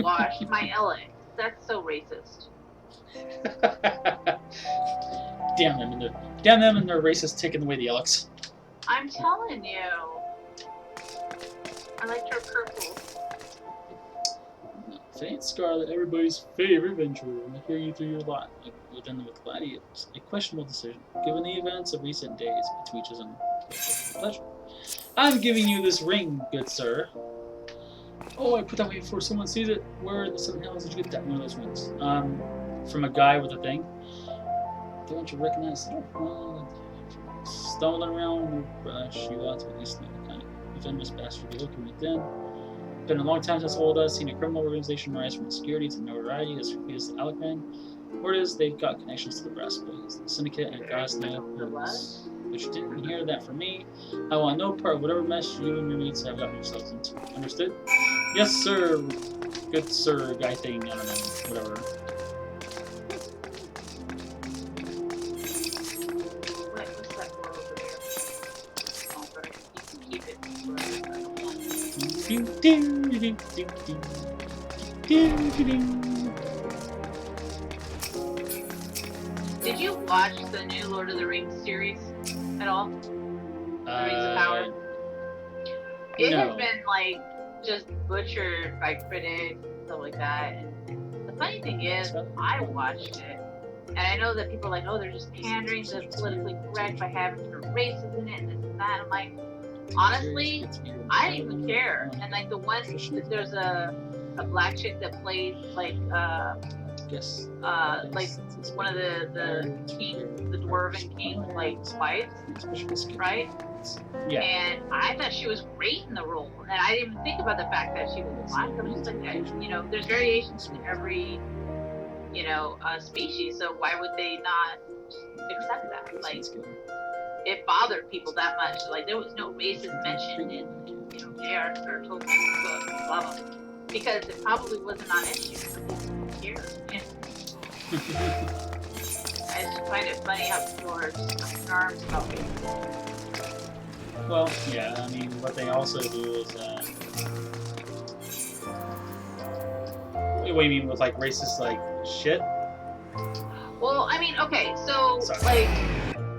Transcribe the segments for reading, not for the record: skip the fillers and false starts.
whitewash my LA. That's so racist. Damn them and their racist taking away the Alex. I'm telling you. I liked her purple. Faint Scarlet, everybody's favorite venture. I hear you through your lot, like within the gladiators. A questionable decision, given the events of recent days, but to each his own. Pleasure. I'm giving you this ring, good sir. Oh, I put that way before someone sees it. Where in the seven hells did you get that one of those rings? From a guy with a thing. Don't you recognize it? Stumbling around in the brush, you ought to at least know the kind of venomous bastard you're looking within. Been a long time since old us seen a criminal organization rise from obscurity to notoriety as quickly as the Alacran. Word is they've got connections to the brass boys, the syndicate, and God's knows. But you didn't hear that from me. I want no part of whatever mess you and your mates have gotten yourselves into. Understood? Yes, sir. Good sir, guy thing. I don't know. Whatever. What's that door over there? Oh, sorry. You can keep it. Did you watch the new Lord of the Rings series at all? The Rings of Power? It has been like just butchered by critics and stuff like that. And the funny thing is, I watched it, and I know that people are like, oh, they're just pandering to politically correct by having different races in it and this and that. I'm like, honestly, I didn't even care. And like the one, there's a black chick that plays like like one of the kings, the dwarven king, like wives, right? Yeah. And I thought she was great in the role, and I didn't even think about the fact that she was black. I was just like, you know, there's variations in every, you know, species. So why would they not accept that? Like, it bothered people that much. Like, there was no races mentioned in, you know, J.R. Tolkien's book, blah blah, because it probably wasn't on issue. Who cares? I just find it funny how people are just up in arms about it. Well, yeah, I mean, what they also do is, what do you mean with, like, racist, like, shit? Well, I mean, okay, so, like,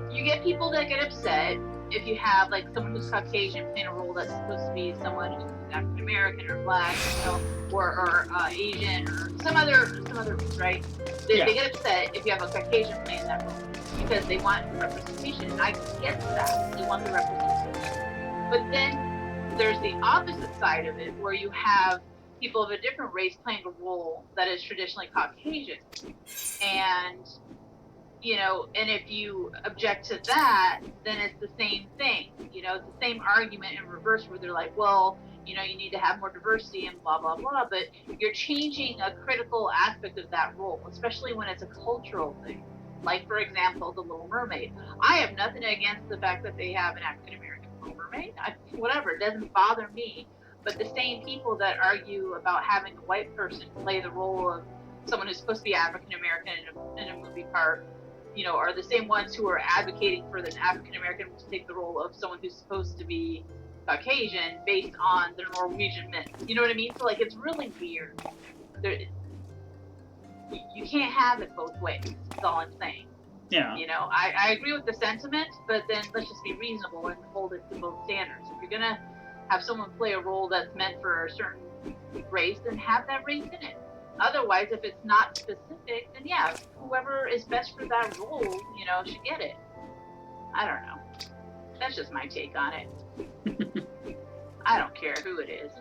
you get people that get upset if you have, like, someone who's Caucasian playing a role that's supposed to be someone who's African American or black, you know, or Asian or some other race, right? They get upset if you have a Caucasian playing that role because they want representation, and I get that. They want the representation. But then there's the opposite side of it where you have people of a different race playing a role that is traditionally Caucasian. And, you know, and if you object to that, then it's the same thing. You know, it's the same argument in reverse where they're like, well, you know, you need to have more diversity and blah, blah, blah. But you're changing a critical aspect of that role, especially when it's a cultural thing. Like, for example, The Little Mermaid. I have nothing against the fact that they have an African-American Little Mermaid. Whatever, it doesn't bother me. But the same people that argue about having a white person play the role of someone who's supposed to be African-American in a movie part, you know, are the same ones who are advocating for the African-American to take the role of someone who's supposed to be Caucasian based on their Norwegian myth. You know what I mean? So, like, it's really weird. You can't have it both ways. That's all I'm saying. Yeah. You know, I agree with the sentiment, but then let's just be reasonable and hold it to both standards. If you're going to have someone play a role that's meant for a certain race, then have that race in it. Otherwise, if it's not specific, then yeah, whoever is best for that role, you know, should get it. I don't know. That's just my take on it. I don't care who it is.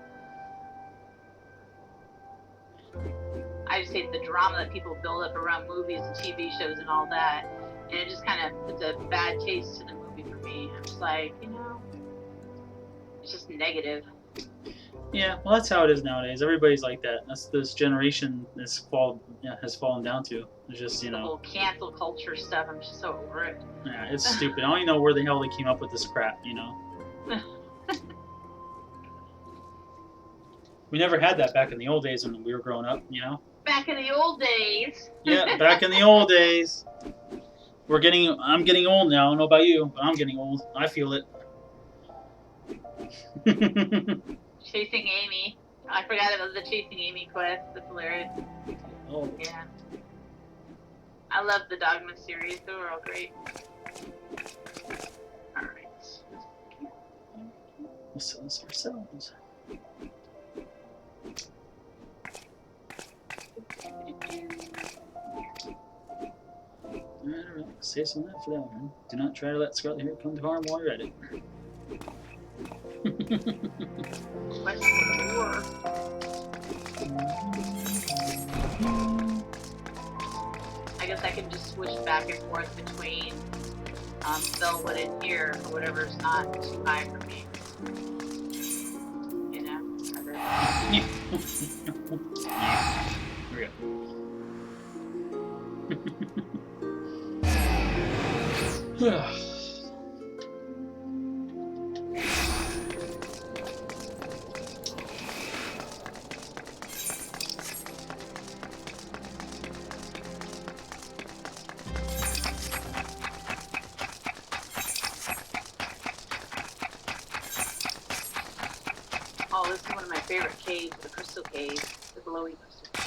I just hate the drama that people build up around movies and TV shows and all that. And it just kind of puts a bad taste to the movie for me. I'm just like, you know, it's just negative. Yeah, well, that's how it is nowadays. Everybody's like that. That's this generation has fallen down to. It's just, you know, the whole cancel culture stuff. I'm just so over it. Yeah, it's stupid. I don't even know where the hell they came up with this crap. You know, we never had that back in the old days when we were growing up. You know, back in the old days. Yeah, back in the old days. I'm getting old now. I don't know about you, but I'm getting old. I feel it. Chasing Amy. I forgot about the Chasing Amy quest. That's hilarious. Oh. Yeah. I love the Dogma series. They were all great. Alright. We'll sell this ourselves. Alright, save some of that flour. Do not try to let Scarlet here come to harm while you're at it. Question 4. I guess I can just switch back and forth between Spellwood and here, or whatever's not too high for me. You know? Here we go. Oh, this is one of my favorite caves, the Crystal Cave, the glowing Crystal Cave.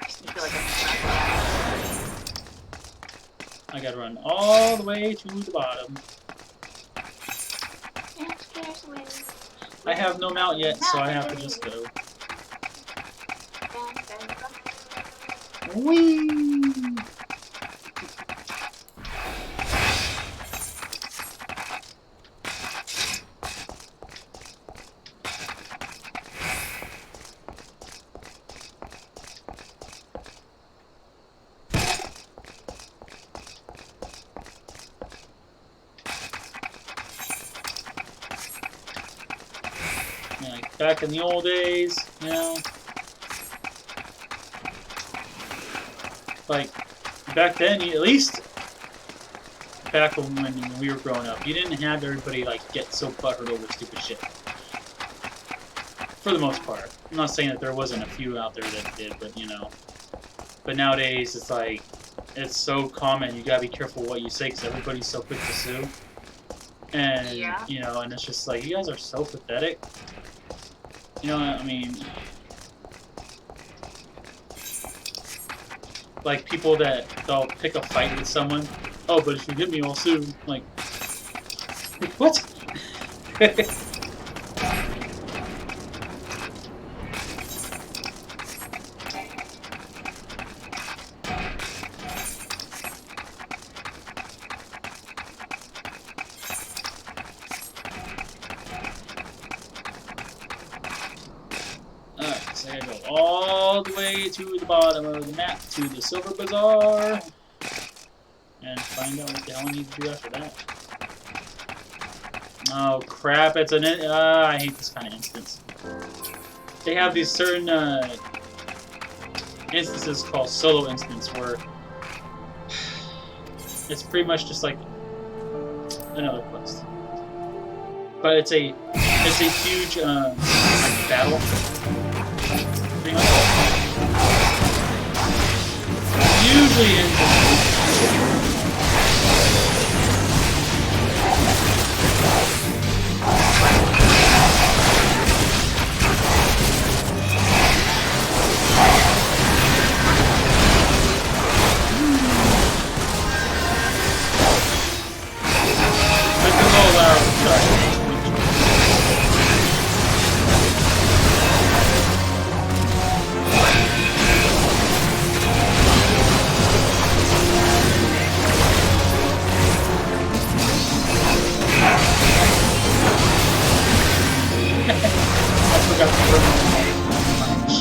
I feel like I gotta run all the way to the bottom. I have no mount yet, so I have to just go. Whee! Like back in the old days, you know, like back then, at least back when we were growing up, you didn't have everybody like get so butthurt over stupid shit. For the most part, I'm not saying that there wasn't a few out there that did, but you know. But nowadays, it's like it's so common. You gotta be careful what you say because everybody's so quick to sue. And yeah. you know, and it's just like you guys are so pathetic. You know, I mean, like people that they'll pick a fight with someone. Oh, but if you hit me, I'll sue. Like, what? Alright, so I gotta go all the way to the bottom of the map to the Silver Bazaar and find out what the hell I need to do after that. Oh crap, it's an I hate this kind of instance. They have these certain instances called solo instance where it's pretty much just like another quest. But it's a huge like battle. Pretty much. Usually ends in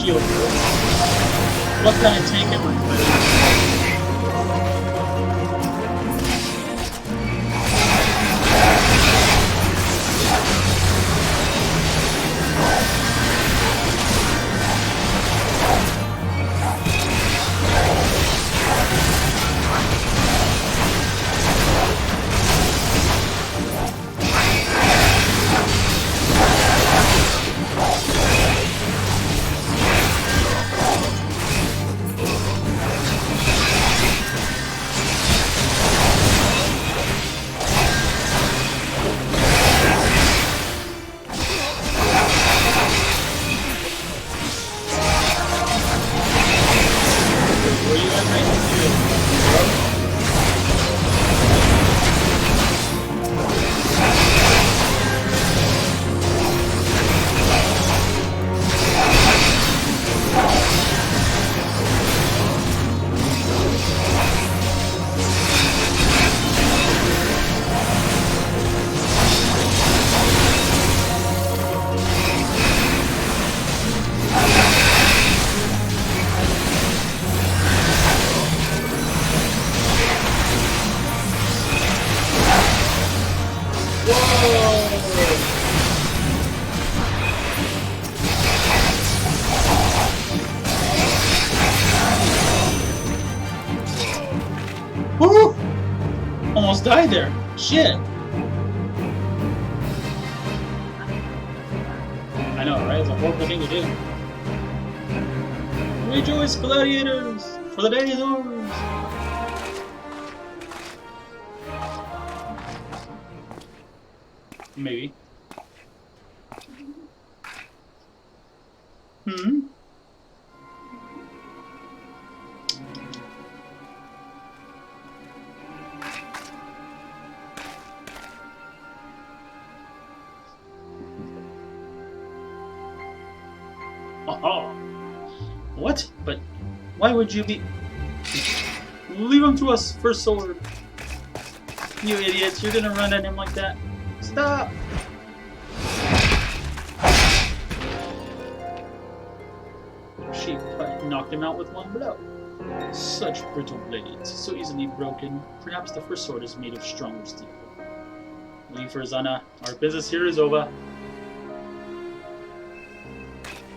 shield. What kind of tank am I playing? almost died there. Shit. I know, right? It's a horrible thing to do. Rejoice, gladiators! For the day is ours! Maybe. Hmm? Oh. What? But why would you be... Leave him to us, First Sword. You idiots, you're gonna run at him like that. Stop! She knocked him out with one blow. Such brittle blades, so easily broken. Perhaps the First Sword is made of stronger steel. Leave for Zana. Our business here is over.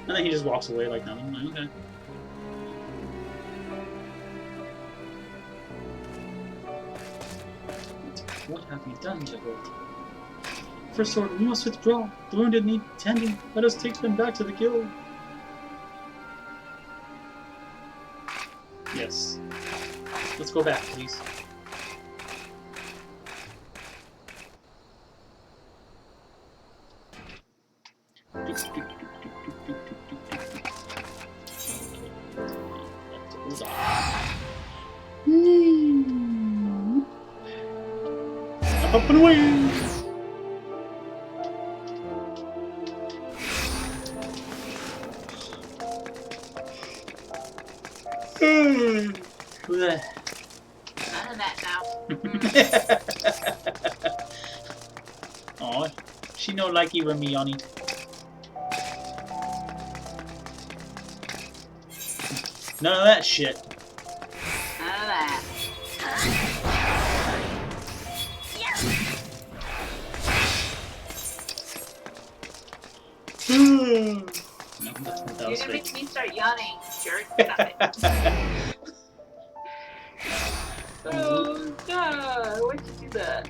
And then he just walks away like nothing. Like, okay. What have you done, Jagold? First Sword, we must withdraw. The wounded need tending. Let us take them back to the guild. Yes. Let's go back, please. Up and away! None of that now. Aw, she no likey Ramiani. None of that shit. None of that. No, that You're was gonna fake. make me start yawning, jerk. Stop it. Oh god, why'd you do that?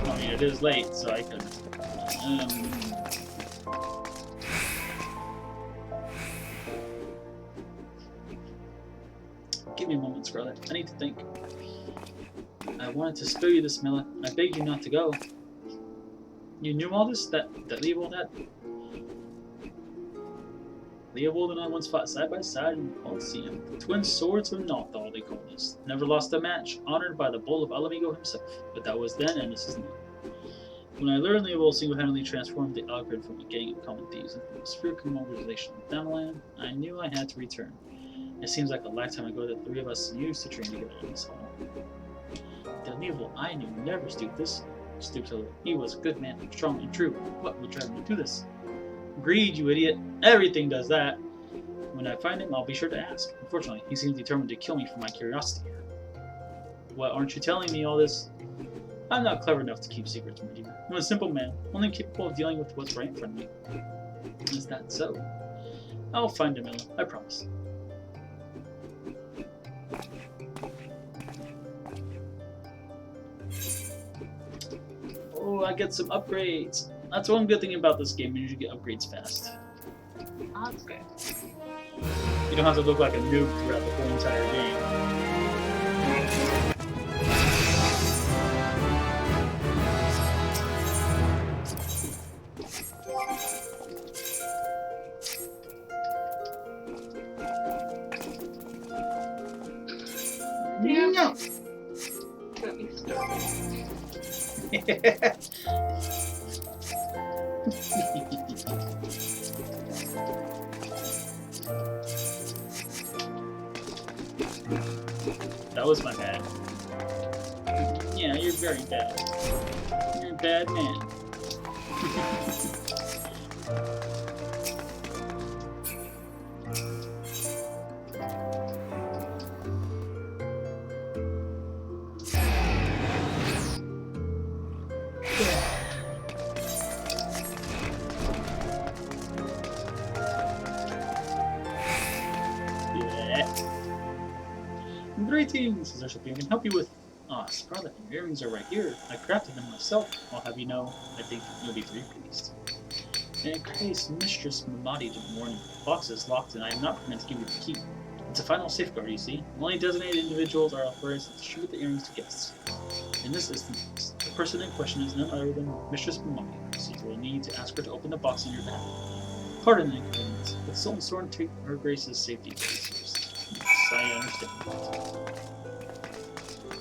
I mean, it is late, so I could. Give me a moment, Scarlet. I need to think. I wanted to spare you this, Milla. I begged you not to go. You knew all this? That Leopold had? Leopold and I once fought side by side in the Colosseum. The twin swords of Nothal, they called us. Never lost a match, honored by the bull of Alamigo himself. But that was then, and this is now. When I learned Leopold single-handedly transformed the Algrid from a gang of common thieves into a spherical organization of Downland, I knew I had to return. It seems like a lifetime ago that the three of us used to train together in this hall. The Leopold I knew never stooped a little. He was a good man, strong and true. What would drive him to do this? Greed, you idiot. Everything does that. When I find him, I'll be sure to ask. Unfortunately, he seems determined to kill me for my curiosity. What, aren't you telling me all this? I'm not clever enough to keep secrets, my dear. I'm a simple man, only capable of dealing with what's right in front of me. Is that so? I'll find him, Ella. I promise. Oh, I get some upgrades. That's one good thing about this game, is you get upgrades fast. Oh, that's good. You don't have to look like a noob throughout the whole entire game. Yeah. No! Got me started. That was my bad. Yeah, you're very bad. You're a bad man. Greetings! Is there something I can help you with? Ah, Scarlet, your earrings are right here. I crafted them myself. I'll have you know, I think you'll be very pleased. In case Mistress Mamadi didn't warn you, the box is locked and I am not permitted to give you the key. It's a final safeguard, you see. Only designated individuals are authorized to distribute the earrings to guests. In this instance, the person in question is none other than Mistress Mamadi, so you will need to ask her to open the box on your behalf. Pardon the inconvenience, but Sultan Sorn take her grace's safety first. Yes, I understand.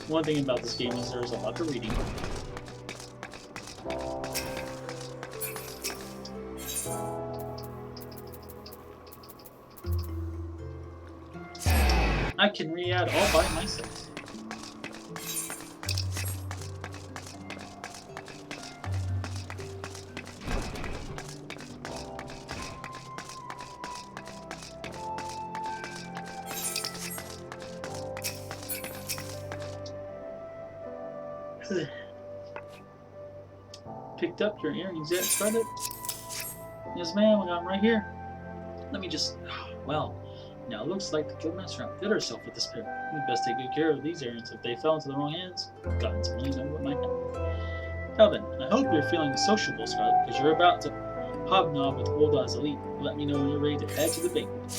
One thing about this game is there's a lot of reading. I can re-add all by myself. Picked up your earrings yet, Scarlet? Yes, ma'am, I got them right here. Let me just... Well, now it looks like the Guildmaster outdid herself with this pair. We'd best take good care of these earrings. If they fell into the wrong hands, God only knows what might happen. Now then, I hope you're feeling sociable, Scarlet, because you're about to hobnob with Ulda's elite. Let me know when you're ready to head to the banquet.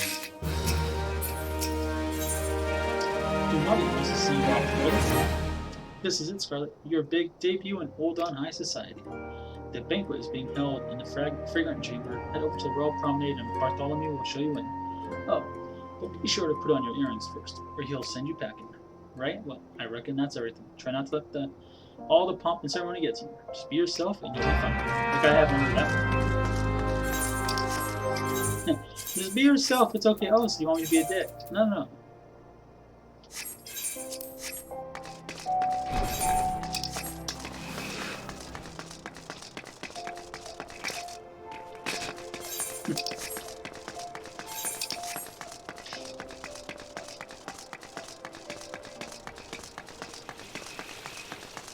Dumadi wants to see you off. This is it, Scarlet. Your big debut in Uldan High Society. The banquet is being held in the Fragrant Chamber. Head over to the Royal Promenade and Bartholomew will show you in. Oh, but be sure to put on your earrings first, or he'll send you packing. Right? Well, I reckon that's everything. Try not to let all the pomp and ceremony get to you. Just be yourself and you'll be fine. Like I haven't heard that. Just be yourself. It's okay. Oh, so you want me to be a dick? No.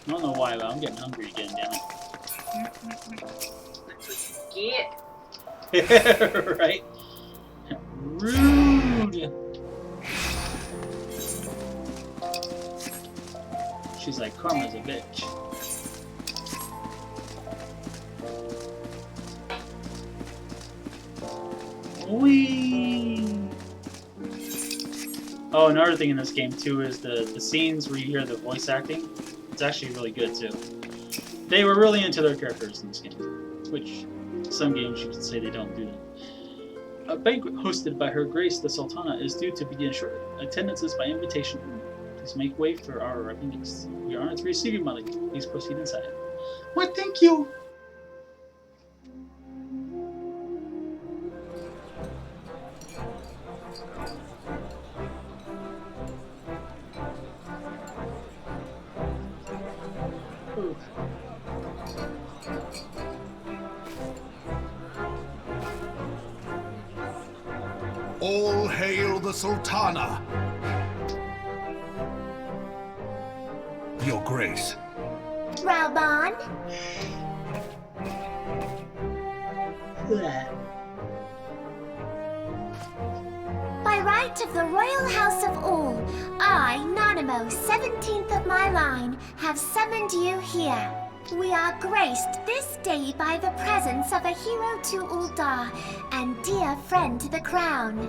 I don't know why, but I'm getting hungry again, damn it. That's what you get. Right? Rude! She's like, Karma's a bitch. Whee! Oh, another thing in this game too is the scenes where you hear the voice acting. It's actually really good too. They were really into their characters in this game, which some games you could say they don't do that. A banquet hosted by Her Grace the Sultana is due to begin shortly. Attendance is by invitation only. Please make way for our arriving guests. We are honored to receive you, Malik. Please proceed inside. Well, thank you. All hail the Sultana! Your Grace. Raban? By right of the Royal House of All, I, Nanamo, 17th of my line, have summoned you here. We are graced this day by the presence of a hero to Ulda and dear friend to the crown.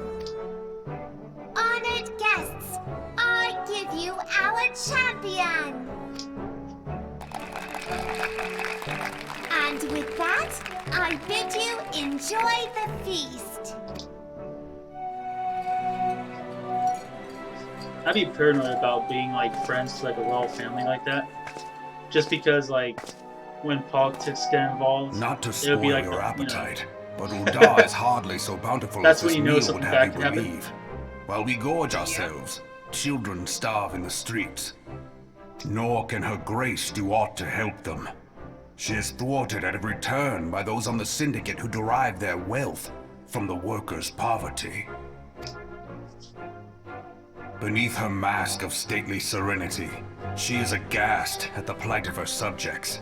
Honored guests, I give you our champion! And with that, I bid you enjoy the feast. I'd be paranoid about being like friends to like a royal family like that. Just because, like, when politics get involved, Not to it spoil would be like your the, appetite, but Ulda is hardly so bountiful That's as this when you know meal something would bad have you can happen. believe. While we gorge ourselves, children starve in the streets. Nor can Her Grace do aught to help them. She is thwarted at every turn by those on the Syndicate who derive their wealth from the workers' poverty. Beneath her mask of stately serenity, she is aghast at the plight of her subjects.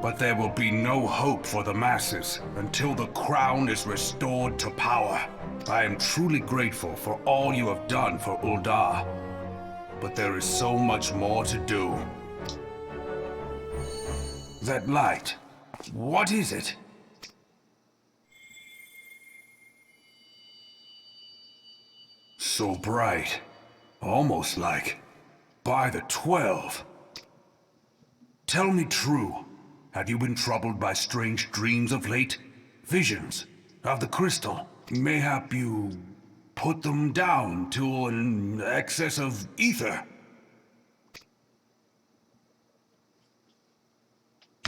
But there will be no hope for the masses until the crown is restored to power. I am truly grateful for all you have done for Ulda. but there is so much more to do. That light, what is it? So bright, almost like by the 12. Tell me true, have you been troubled by strange dreams of late? Visions of the crystal? Mayhap you put them down to an excess of ether?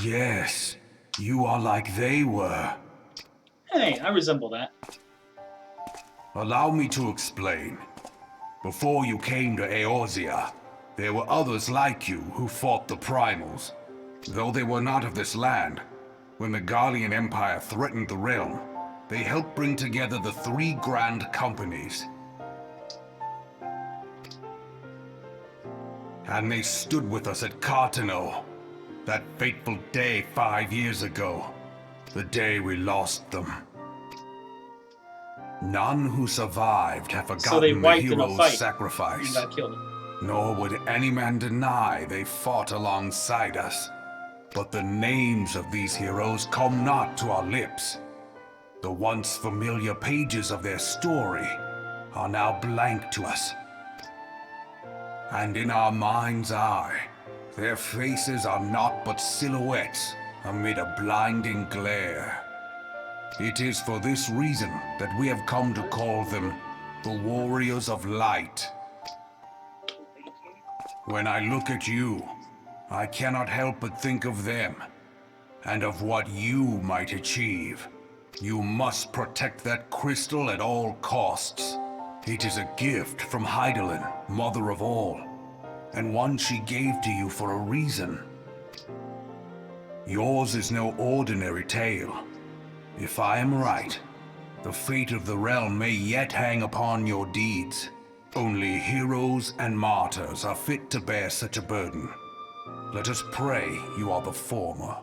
Yes, you are like they were. Hey, I resemble that. Allow me to explain. Before you came to Eorzea, there were others like you who fought the Primals. Though they were not of this land, when the Garlean Empire threatened the realm, they helped bring together the 3 grand companies. And they stood with us at Cartano, that fateful day 5 years ago, the day we lost them. None who survived have So they forgotten the wiped in a hero's fight sacrifice. and got killed. Nor would any man deny they fought alongside us. But the names of these heroes come not to our lips. The once familiar pages of their story are now blank to us. And in our mind's eye, their faces are naught but silhouettes amid a blinding glare. It is for this reason that we have come to call them the Warriors of Light. When I look at you, I cannot help but think of them, and of what you might achieve. You must protect that crystal at all costs. It is a gift from Hydaelyn, Mother of All, and one she gave to you for a reason. Yours is no ordinary tale. If I am right, the fate of the realm may yet hang upon your deeds. Only heroes and martyrs are fit to bear such a burden. Let us pray you are the former.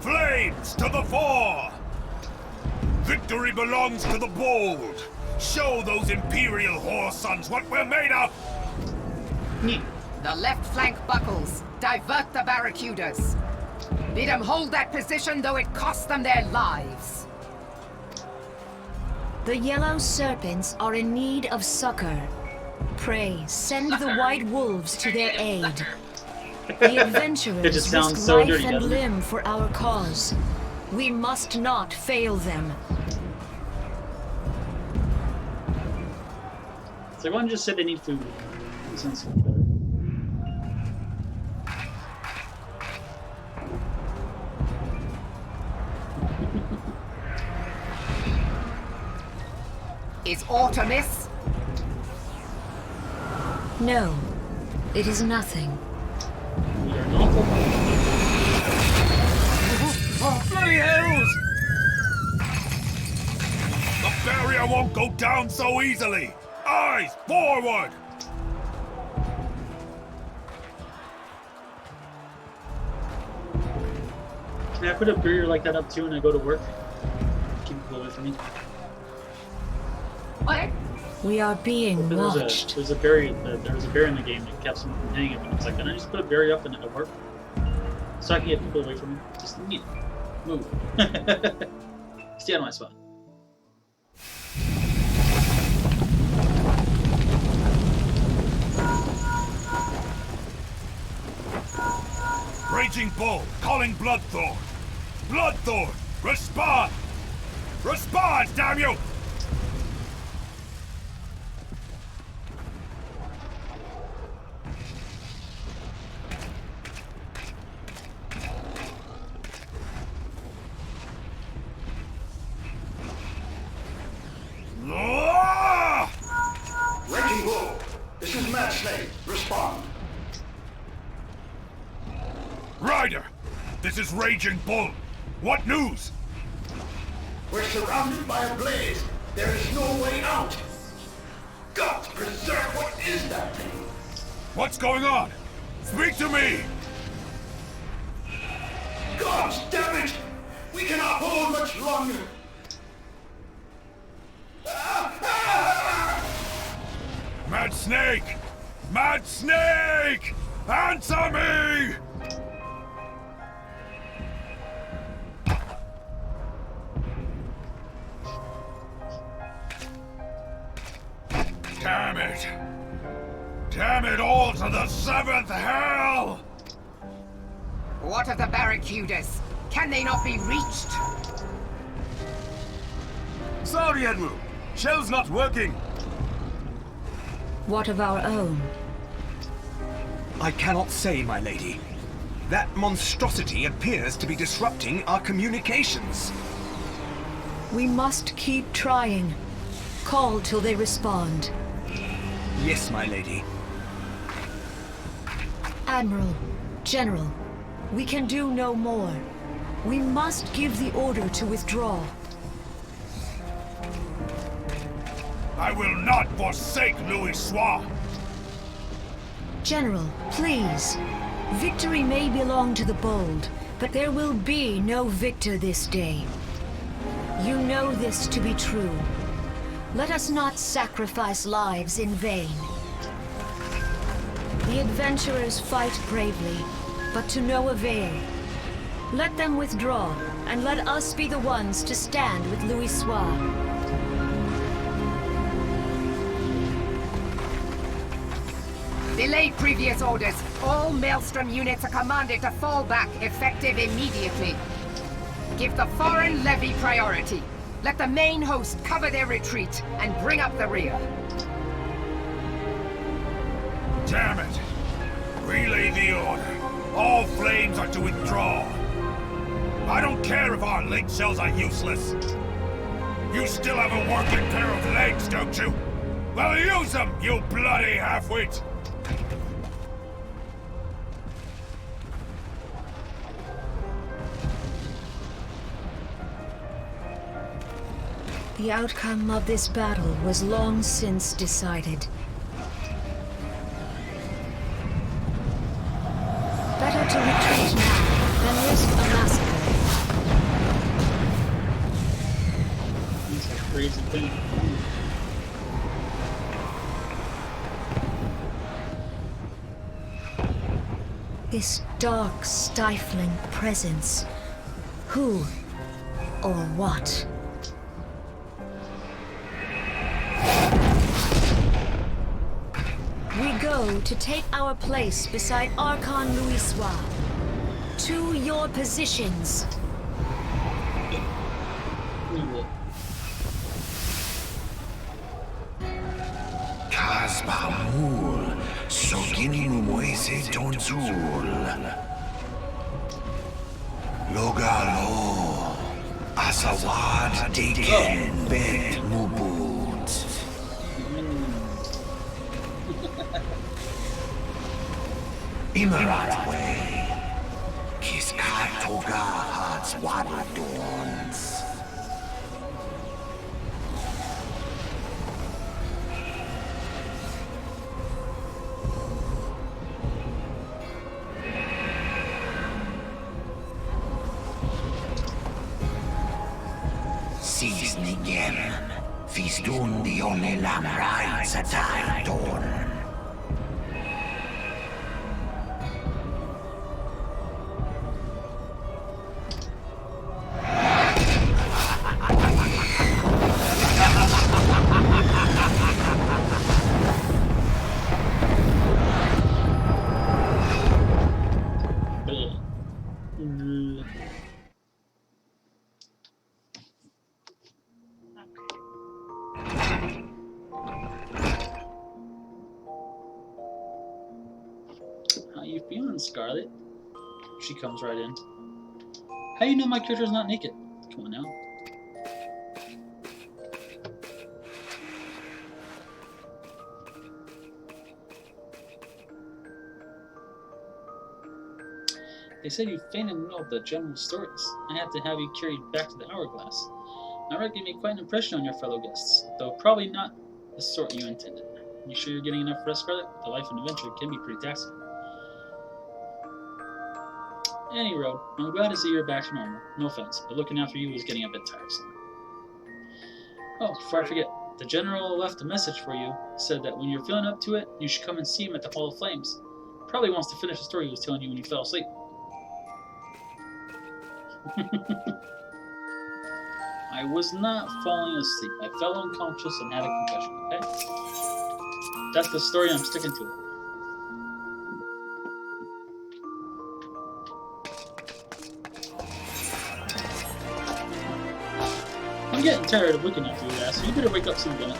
Flames to the fore! Victory belongs to the bold! Show those Imperial whore sons what we're made of! The left flank buckles. Divert the barracudas. Bid them hold that position, though it cost them their lives. The yellow serpents are in need of succor. Pray, send the white wolves to their aid. The adventurers It just sounds risk so life dirty, and doesn't it? limb for our cause. We must not fail them. So why don't you just say they need food? It sounds so much better. Is aught amiss? No, it is nothing. We are not Oh, bloody hells! The barrier won't go down so easily! Eyes forward! Can I put a barrier like that up too when I go to work? Keep people away from me. What? We are being watched. There was a barrier in the game that kept someone from hitting him, and it's like, can I just put a barrier up and it'll work? So I can get people away from me. Just move. Stay out of my spot. Raging Bull, calling Bloodthorn! Bloodthorn, respond! Respond, damn you! This is Raging Bull. What news? We're surrounded by a blaze. There is no way out. God preserve, what is that thing? What's going on? Speak to me! God damn it! We cannot hold much longer. Mad Snake! Mad Snake! Answer me! Damn it! Damn it all to the seventh hell! What of the barracudas? Can they not be reached? Sorry, Admiral. Shell's not working. What of our own? I cannot say, my lady. That monstrosity appears to be disrupting our communications. We must keep trying. Call till they respond. Yes, my lady. Admiral, General, we can do no more. We must give the order to withdraw. I will not forsake Louis Soir! General, please. Victory may belong to the bold, but there will be no victor this day. You know this to be true. Let us not sacrifice lives in vain. The adventurers fight bravely, but to no avail. Let them withdraw, and let us be the ones to stand with Louis Soir. Delay previous orders. All Maelstrom units are commanded to fall back, effective immediately. Give the foreign levy priority. Let the main host cover their retreat and bring up the rear. Damn it! Relay the order. All flames are to withdraw. I don't care if our link shells are useless. You still have a working pair of legs, don't you? Well, use them, you bloody half-wit! The outcome of this battle was long since decided. Better to retreat now than risk a massacre. It's a crazy thing. This dark, stifling presence. Who or what? We go to take our place beside Archon Louis Soir. To your positions. We will. Kasbamul, Sogin Moise Tonsul. Logalo, Asawad Deken Bet Mubut. Imarat Way, Kiskat Toga Hearts Wadadons. Seasoning Fistun the only lamrai Satardon. How you feeling, Scarlet? She comes right in. How you know my character's not naked? Come on now. They said you fainted in the middle of the general stories. I had to have you carried back to the hourglass. My record made quite an impression on your fellow guests, though probably not the sort you intended. You sure you're getting enough rest, Scarlet? The life and adventure can be pretty taxing. Any road, I'm glad to see you're back to normal. No offense, but looking after you was getting a bit tiresome. Oh, before I forget, the General left a message for you. Said that when you're feeling up to it, you should come and see him at the Hall of Flames. Probably wants to finish the story he was telling you when you fell asleep. I was not falling asleep. I fell unconscious and had a concussion, okay? That's the story, I'm sticking to it. I'm getting tired of looking after your ass, so you better wake up soon, Bennett.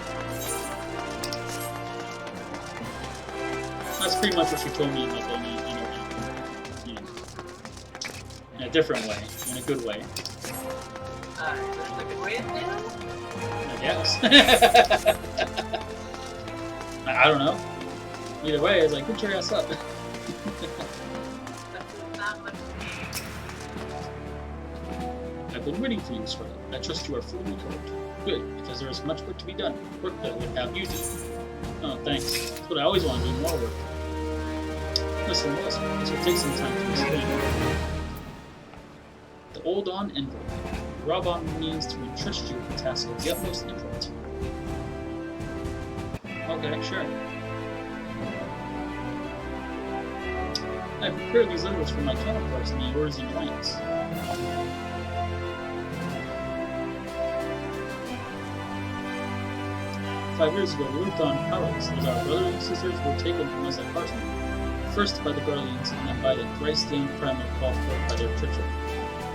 That's pretty much what she told me in like in a different way, in a good way. There's a good way to do it? I guess. I don't know. Either way, it's like, get your ass up. That's not much I've been waiting for you, Scarlet. I trust you are fully recovered. Good, because there is much work to be done. Work that would have you do. Oh, thanks. That's what I always want to do, more work. Listen, this will take some time to explain. The Old On envelope. Rob On means to entrust you with the task of the utmost import. Okay, sure. I prepared these letters for my counterparts in the Orders and Alliance. 5 years ago, we moved on Powers, as our brothers and sisters were taken from us at Carson, first by the Guardians and then by the thrice-slain primal called forth by their treachery.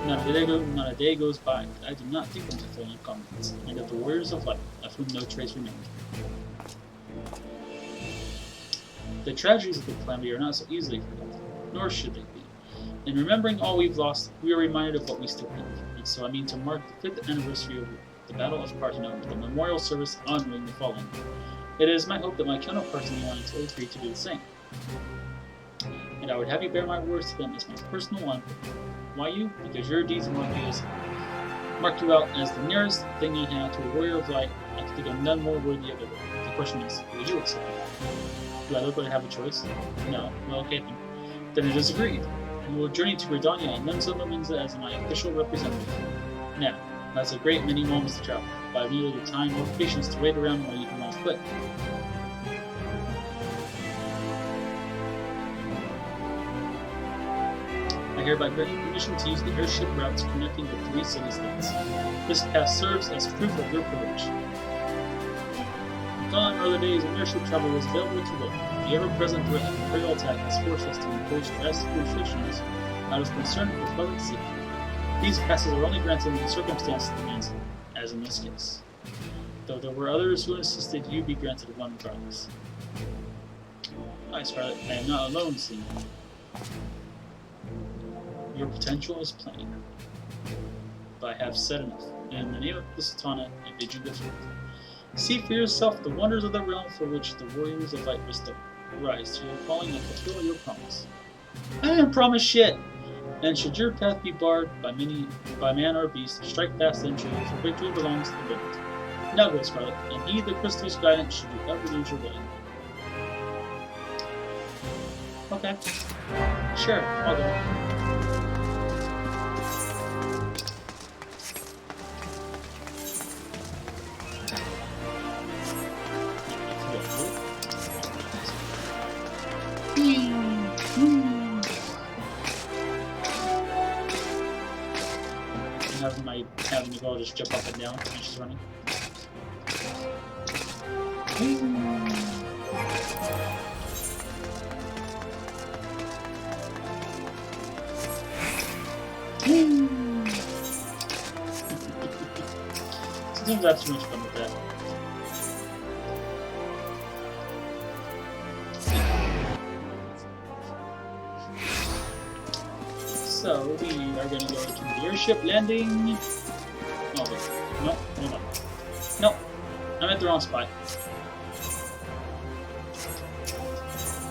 Not a day goes by that I do not think of the fallen comrades, and of the warriors of light, of whom no trace remained. The tragedies of the calamity are not so easily forgotten, nor should they be. In remembering all we've lost, we are reminded of what we still have, and so I mean to mark the 5th anniversary of the Battle of Parthenone with a memorial service honoring the fallen. It is my hope that my counterparts in the Alliance will agree to do the same. And I would have you bear my words to them as my personal one. Why you? Because your deeds mark you out as the nearest thing I have to a warrior of light. I can think of none more worthy of it. The question is, will you accept it? Do I look like I have a choice? No. Well, okay then. Then it is agreed. We will journey to Gridania and Lenzo Lominza as my official representative. Now, that's a great many moments to travel, but I've neither the time nor patience to wait around while you can all quit. I hereby grant you permission to use the airship routes connecting the 3 city-states. This pass serves as proof of your privilege. Gone are the days when airship travel was available to all. The ever-present threat of imperial attack has forced us to impose drastic restrictions out of concern for public safety. These passes are only granted when the circumstances demand, as in this case. Though there were others who insisted you be granted one regardless. Hi, Scarlet. I am not alone, seeing you. Your potential is plain. But I have said enough. In the name of the Sultana, I bid you good forth. See for yourself the wonders of the realm for which the warriors of light bestow. Rise to your calling and fulfill your promise. I didn't promise shit! And should your path be barred by man or beast, strike fast and true, for victory belongs to the brave. Now go, Scarlet, and heed the crystal's guidance should you ever lose your way. Okay. Sure, I'll go. Having the girl just jump up and down when she's running. Sometimes I have too much fun with that. So we are going to go to the airship landing. Oh wait, no, hold on. No, I'm at the wrong spot.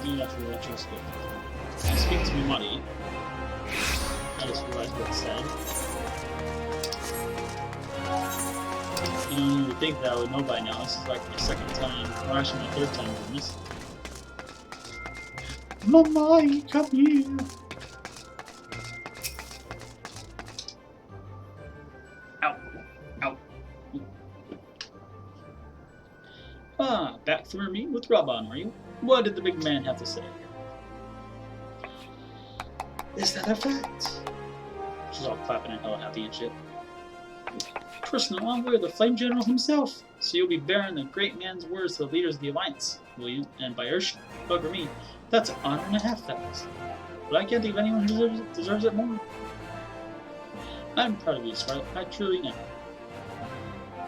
You have to let you escape. I speak to Mimari. I just realized what it said. You don't even think that I would know by now. This is like my second time, or actually my third time doing this. Mama, come here! Ow. Ow. Ah, back from your meeting with Robon, are you? What did the big man have to say? Is that a fact? She's all clapping and hella happy and shit. Personal envoy of the Flame General himself. So you'll be bearing the great man's words to the leaders of the Alliance, will you? And by Ursh, bugger me, that's an honor and a half, that is. But I can't think of anyone who deserves it more. I'm proud of you, Scarlet. I truly am.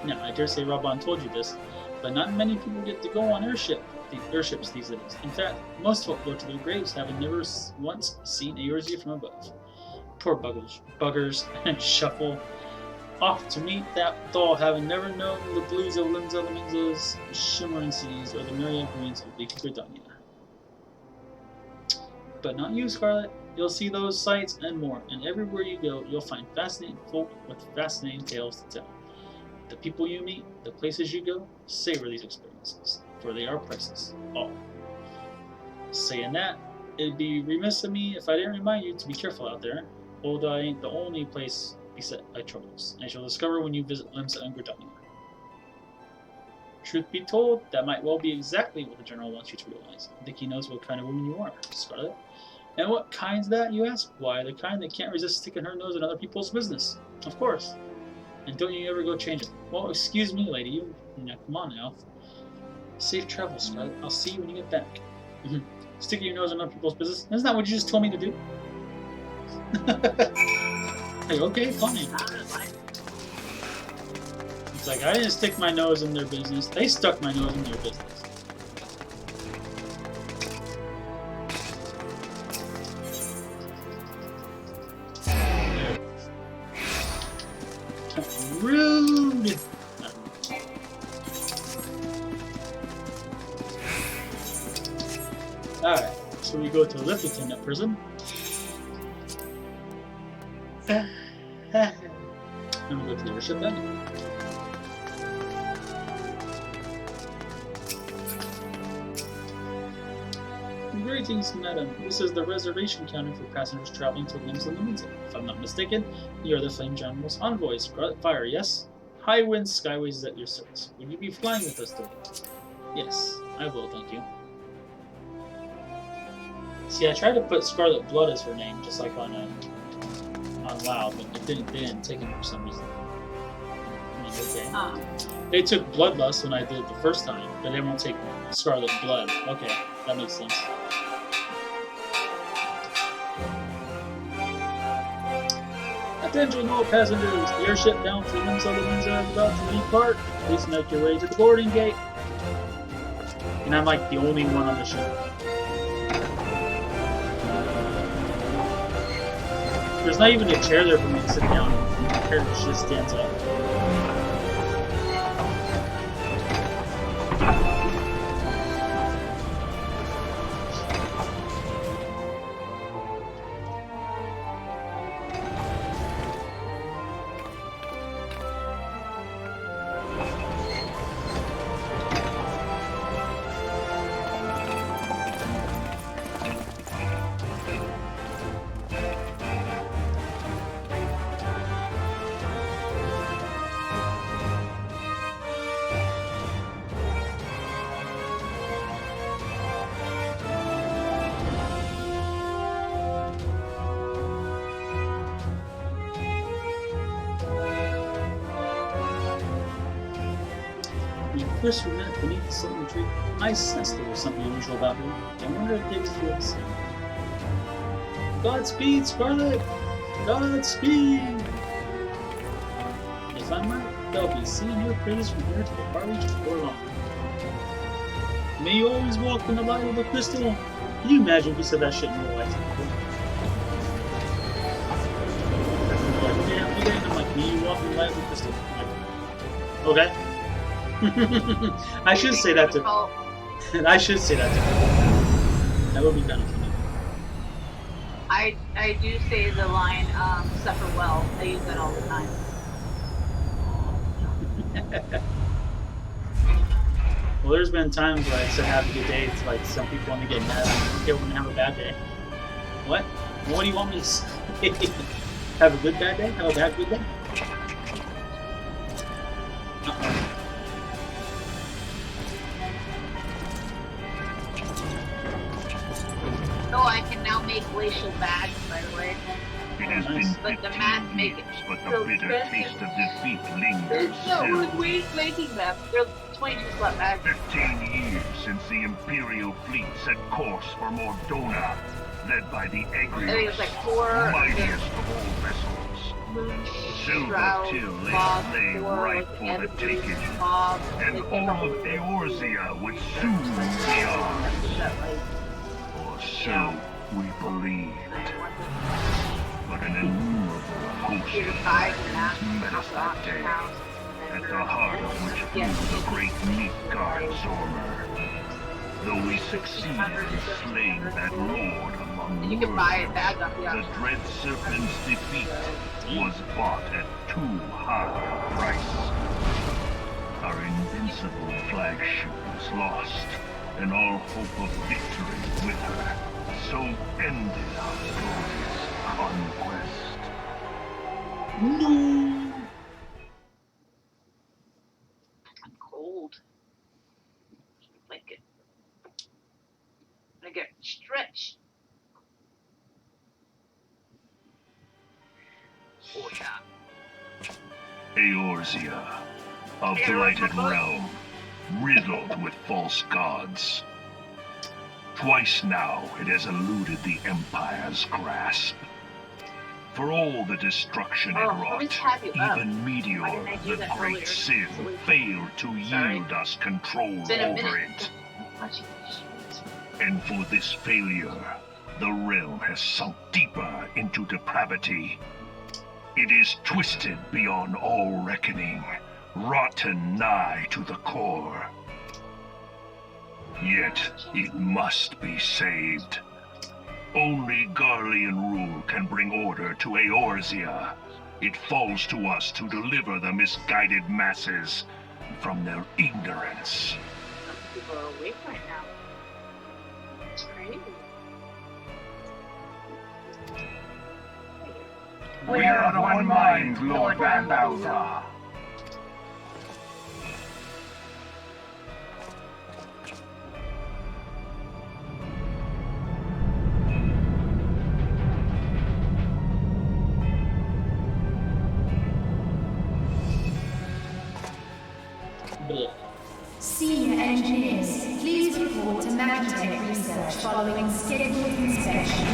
Now, I dare say Robon told you this, but not many people get to go on airships these days. In fact, most folk go to their graves having never once seen a Eorzea from above. Poor buggers, and shuffle off to meet that thaw, having never known the blues of Linzelaminza's shimmering seas or the myriad greens of leafy Gridania. But not you, Scarlet. You'll see those sights and more, and everywhere you go, you'll find fascinating folk with fascinating tales to tell. The people you meet, the places you go, savor these experiences, for they are priceless, all. Saying that, it'd be remiss of me if I didn't remind you to be careful out there. Ul'dah ain't the only place beset by troubles, as you'll discover when you visit Limsa and Gridania. Truth be told, that might well be exactly what the General wants you to realize. I think he knows what kind of woman you are, Scarlet. And what kind's that, you ask? Why, the kind that can't resist sticking her nose in other people's business. Of course. And don't you ever go change it. Well, excuse me, lady. Now, come on now. Safe travels, Scarlet. I'll see you when you get back. Sticking your nose in other people's business? Isn't that what you just told me to do? Hey, okay, fine. It's like, I didn't stick my nose in their business. They stuck my nose in their business. Rude! Alright, so we go to Liftington at prison. Then we go to the airship then. Greetings, madam. This is the reservation counter for passengers traveling to Linzelaminza. If I'm not mistaken, you are the Flame General's envoy, Scarlet Fire, yes? High Winds Skyways is at your service. Would you be flying with us today? Yes, I will, thank you. See, I tried to put Scarlet Blood as her name, just like on WoW, but they didn't take it for some reason. I mean, okay. They took Bloodlust when I did it the first time, but they won't take Scarlet Blood. Okay, that makes sense. Attention all passengers, the airship bound for Linzelaminza is about to depart. Please make your way to the boarding gate. And I'm like the only one on the ship. There's not even a chair there for me to sit down and the carriage just stands up. First we met beneath the silken tree, I sensed there was something unusual about her. I wonder if they would feel the same. Godspeed, Scarlet! Godspeed! If I'm right, they'll be singing your praise from here to the far reaches before long. May you always walk in the light of the crystal. Can you imagine if you said that shit in real life? Okay, I'm like, may you walk in the light of the crystal. Okay. I should say that to I should say that to her. That would be kind of funny. I do say the line, suffer well. I use that all the time. Well, there's been times where I said have a good day to like some people when they get mad. I'm okay when they have a bad day. What? What do you want me to say? Have a good bad day? Have a bad good day? Oh, I can now make glacial bags, by the way. It has Nice. been But the 15 math make it years, but the so bitter expensive. taste of defeat lingers No, still. we're making them. They're 22 slot bags. 15 years since the Imperial fleet set course for Mordona, led by the I think it's Egrios, like 4 mightiest of all vessels. Silver Shroud, Till Bob, lay 4, ripe like, for the Ebony, taking, Bob, and like, all of Eorzea would soon be ours. Or so we believed. But an innumerable host of dragons met us that day, at the heart of which flew the great Midgard Zormer. Though we succeeded in slaying that lord among And you can buy it murderers, back off the the auction. dread serpent's defeat was bought at too high a price. Our invincible flagship was lost, and all hope of victory with her. So ended our glorious conquest. No. I'm cold. Blanket. I get stretched. Oh yeah. Eorzea, a blighted realm, riddled with false gods. Twice now it has eluded the Empire's grasp. For all the destruction it Oh, let me wrought, tap you up. even Why Meteor, didn't I do the that great earlier? sin, So we- failed to Sorry. yield us control It's been a over minute. it. Watching this. And for this failure, the realm has sunk deeper into depravity. It is twisted beyond all reckoning, rotten nigh to the core. Yet it must be saved. Only Garlean rule can bring order to Eorzea. It falls to us to deliver the misguided masses from their ignorance. Some people are awake right now. It's crazy. We are of one mind, Lord Van Balthar. Blech. Senior engineers, please report to Magitech research following scheduled inspection.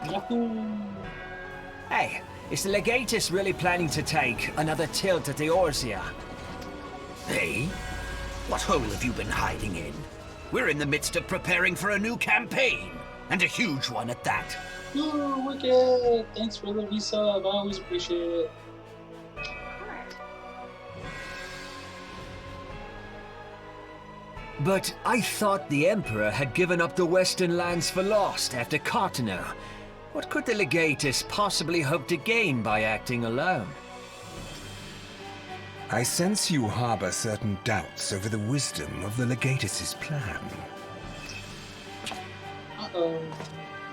Yahoo! Hey, is the Legatus really planning to take another tilt at Eorzea? Hey? What hole have you been hiding in? We're in the midst of preparing for a new campaign, and a huge one at that. Ooh, wicked! Thanks for the resub. I always appreciate it. But I thought the Emperor had given up the Western lands for lost after Cartano. What could the Legatus possibly hope to gain by acting alone? I sense you harbor certain doubts over the wisdom of the Legatus's plan. Uh-oh.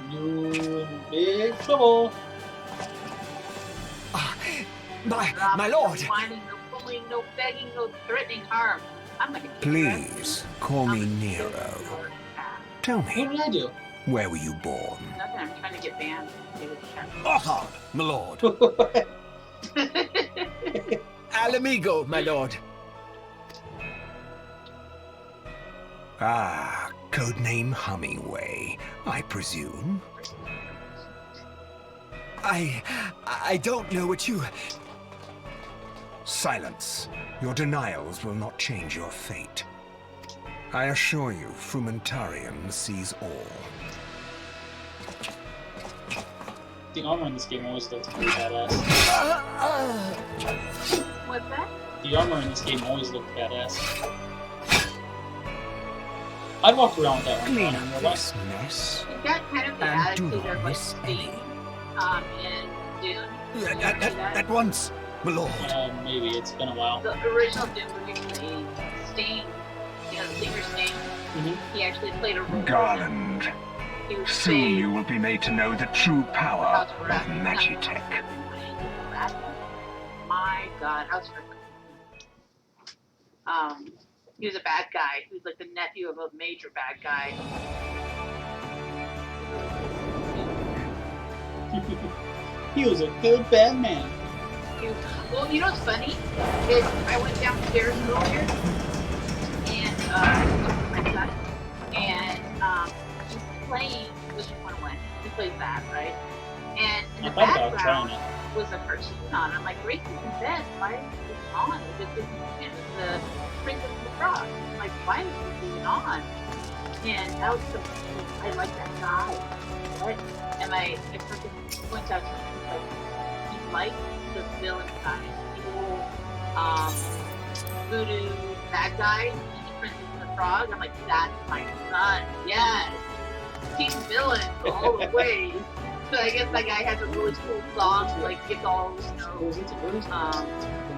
You're in big trouble. My lord! No whining, no pulling, no begging, no threatening harm. I'm gonna kick Please, call me Nero. Tell What me, did I do? where were you born? Nothing, I'm trying to get banned. Aha, my lord. Al amigo, my lord. Ah, codename Hummingway, I presume. I don't know what you... Silence. Your denials will not change your fate. I assure you, Frumentarium sees all. The armor in this game always looks pretty badass. What's that? The armor in this game always looked badass. I'd walk around with that one. Clean up this mess. You've got kind of the And do attitude not of like miss Sting in Dune. At once, my lord. Maybe it's been a while. The original Dune movie played Sting, you know, the singer Sting. Mm-hmm. He actually played a role. Garland, He was soon you will be made to know the true power House of Rat. Magitech. My God, House Rat. He was a bad guy. He was like the nephew of a major bad guy. He was a good bad man. Well, you know what's funny? Is I went downstairs earlier and my son, and he's playing Wishing 101. He plays that, right? And in the background was a cartoon on. I'm like, Grace is in bed. Why is this on? It was the Princess and the Frog. I'm like, why is this even on? And that was so I like that guy. What? And my person points out to me, like, he likes the villain guy, evil, voodoo bad guy, in Princess and the Frog. I'm like, that's my son. Yes. Team villain all the way. So I guess that guy has a really cool song, like gets all, you know,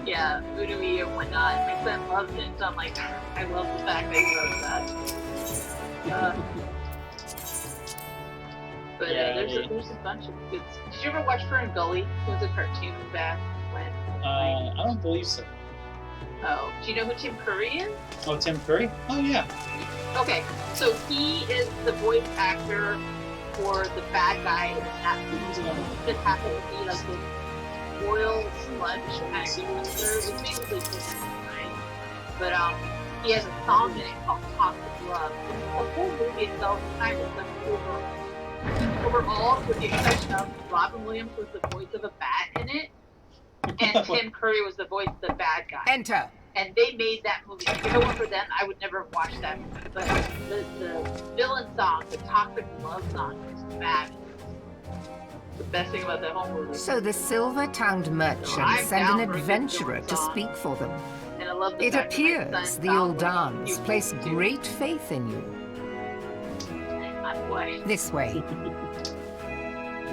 yeah, voodoo-y and whatnot. My son loves it, so I'm like, I love the fact that he loves that. But yeah, there's a bunch of good. Did you ever watch Fern Gully? It was a cartoon back when. I don't believe so. Oh, do you know who Tim Curry is? Oh, Tim Curry? Oh yeah. Okay, so he is the voice actor for the bad guy in that movie. He just happened to be like this royal sludge kind of monster. It's basically just right. But he has a song in it called Toxic Love. The whole movie itself kind of like overall, with the exception of Robin Williams was the voice of a bat in it, and Tim Curry was the voice of the bad guy. Enter. And they made that movie. If it weren't for them, I would never have watched that movie. But the villain song, the Toxic Love song, is fabulous. The best thing about that whole movie. So the silver-tongued merchants send an adventurer to speak for them. And I love the It fact that my appears son the found Uldans one. place great faith in you. My boy. This way.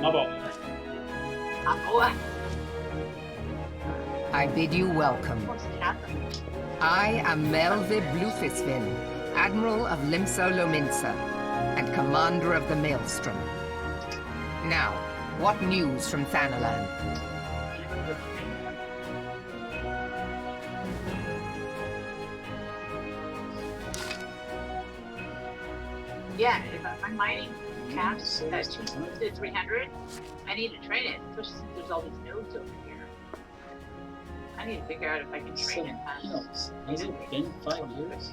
My boy. My boy. I bid you welcome. What's happening? I am Melvib Blufisvin, Admiral of Limso Lominsa, and Commander of the Maelstrom. Now, what news from Thanalan? Yeah, if I'm mining caps at 300, I need to train it, especially since there's all these nodes over here. I need to figure out if I can train it past. Has it been 5 years?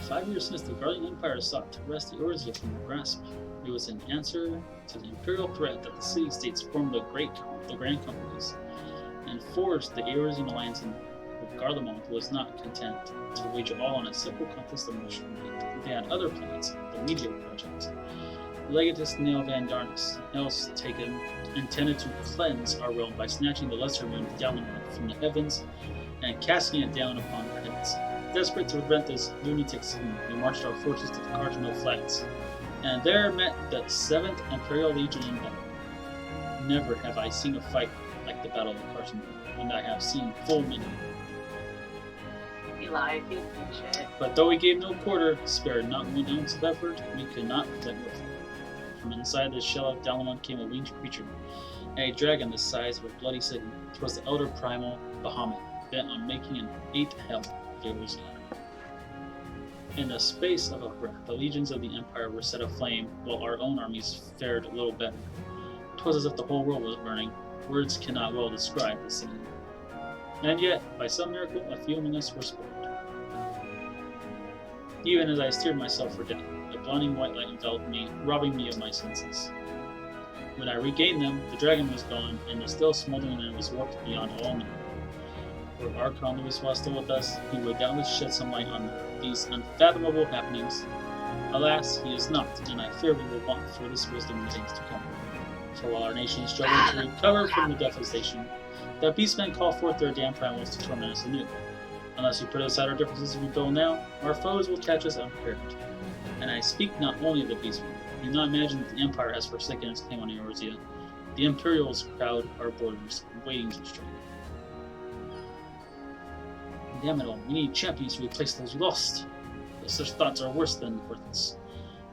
5 years since the Guardian Empire sought to wrest the Eorzea from their grasp. It was an answer to the Imperial threat that the city-states formed the Grand Companies and forged the Eorzean alliance. But Garlemald was not content to wage it all on a simple contest of mushroom meat. They had other plans, the Meteor Project. Legatus Neo Van Darnus, else taken, intended to cleanse our realm by snatching the lesser moon Dalamon from the heavens and casting it down upon our heads. Desperate to prevent this lunatic scheme, we marched our forces to the Cardinal Flats, and there met the 7th Imperial Legion in battle. Never have I seen a fight like the Battle of the Cardinal, and I have seen full many. He lied, he was shit. But though we gave no quarter, spared not 1 ounce of effort, we could not prevent it. From inside the shell of Dalamon came a winged creature, a dragon the size of a bloody city. 'Twas the elder primal Bahamut, bent on making an 8th hell of Eorzea. In the space of a breath, the legions of the Empire were set aflame, while our own armies fared a little better. 'Twas as if the whole world was burning. Words cannot well describe the scene. And yet, by some miracle, a few among us were spared. Even as I steered myself for death, the blinding white light enveloped me, robbing me of my senses. When I regained them, the dragon was gone, and the still smoldering land was warped beyond all memory. Were Archon Louis still with us, he would doubtless shed some light on these unfathomable happenings. Alas, he is not, and I fear we will want furthest wisdom in the days to come. For while our nation is struggling to recover from the devastation, That beastmen call forth their damn primaries to torment us anew. Unless we put aside our differences and rebel now, our foes will catch us unprepared. And I speak not only of the beastmen. Do not imagine that the Empire has forsaken its claim on Eorzea. The Imperials crowd our borders, waiting to strike. Damn it all, we need champions to replace those we lost. But such thoughts are worse than worthless.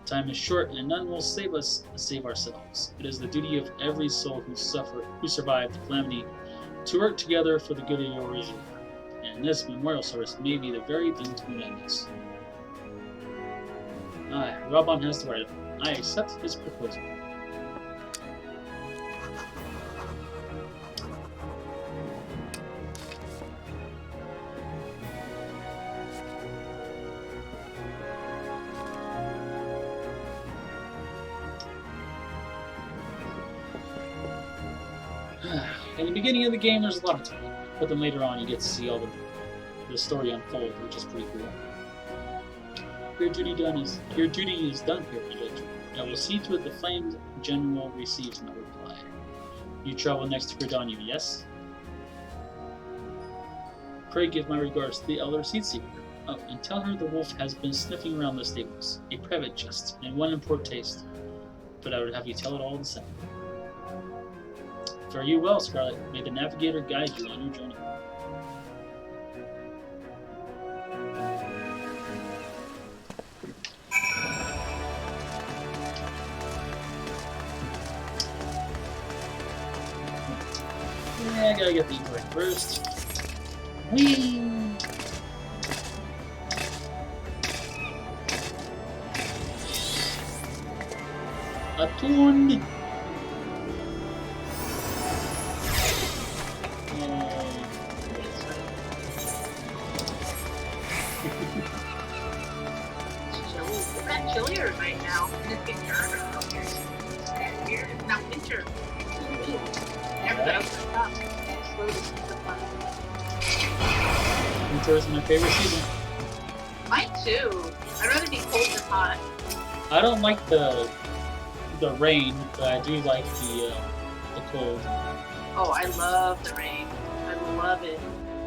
Time is short, and none will save us save ourselves. It is the duty of every soul who survived the calamity to work together for the good of Eorzea. And this memorial service may be the very thing to unite us. Aye, Rabban has the right. I accept his proposal. In the beginning of the game, there's a lot of time, but then later on, you get to see all the story unfold, which is pretty cool. Your duty is done here, Village. I will see to it the Flames General receives no reply. You travel next to Gridania, yes? Pray give my regards to the Elder Seedseeker. Oh, and tell her the wolf has been sniffing around the stables. A private jest, and one in poor taste. But I would have you tell it all the same. Fare you well, Scarlet. May the Navigator guide you on your journey. Yeah, I gotta get these right first. Whee! A tune! It's not chillier right now. It's getting darker. Here, it's not winter. Never thought it was stop. Slowly stop. Winter is my favorite season. Mine too. I'd rather be cold than hot. I don't like the rain, but I do like the cold. Oh, I love the rain. I love it.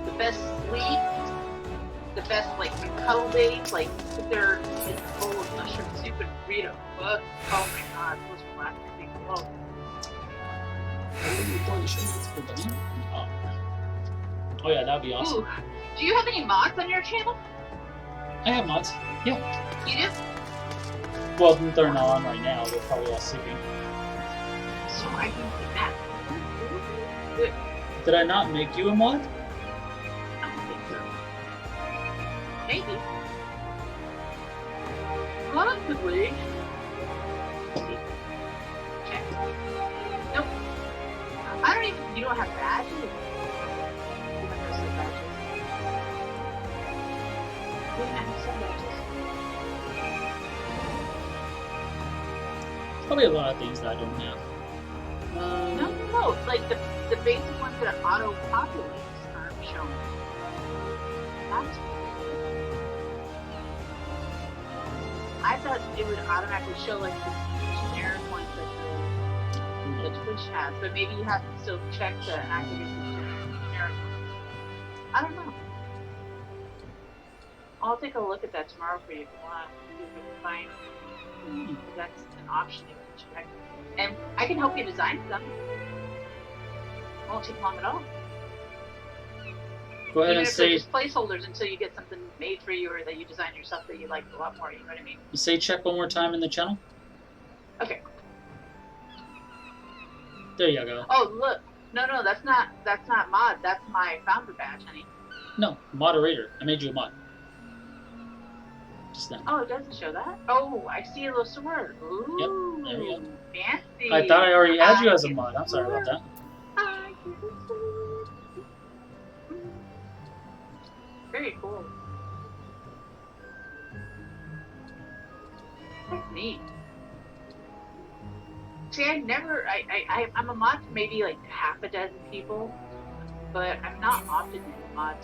The best sleep. The best like cuddle dates, like sit there in a bowl of mushroom soup and read a book. Oh my god, those relaxing things. Oh. Oh yeah, that'd be awesome. Ooh. Do you have any mods on your channel? I have mods. Yeah. You do? Well, they're not on right now. They're probably all sleeping. So I can do that. Did I not make you a mod? I don't think so. Maybe. Possibly. Check. Nope. I don't even. You don't have badges? You have no badges. Yeah, I have some badges. Probably a lot of things that I don't have. No. Like the basic ones that auto-populate aren't shown. That's I thought it would automatically show like the generic ones that the Twitch has, but maybe you have to still check to activate the generic ones. I don't know. I'll take a look at that tomorrow for you if you want. See if we can find that's an option you can check. And I can help you design them. It won't take long at all. Go ahead Even and if they're say just placeholders until you get something made for you or that you design yourself that you like a lot more, you know what I mean? check one more time in the channel. Okay. There you go. Oh look. No, that's not mod, that's my founder badge, honey. No, moderator. I made you a mod. Just now. Oh, it doesn't show that? Oh, I see a little sword. Ooh. Yep, there we go. Fancy. I thought I already had you as a mod. I'm sorry about that. I get a sword. Very cool. That's neat. See, I'm a mod to maybe like half a dozen people, but I'm not often in the mod.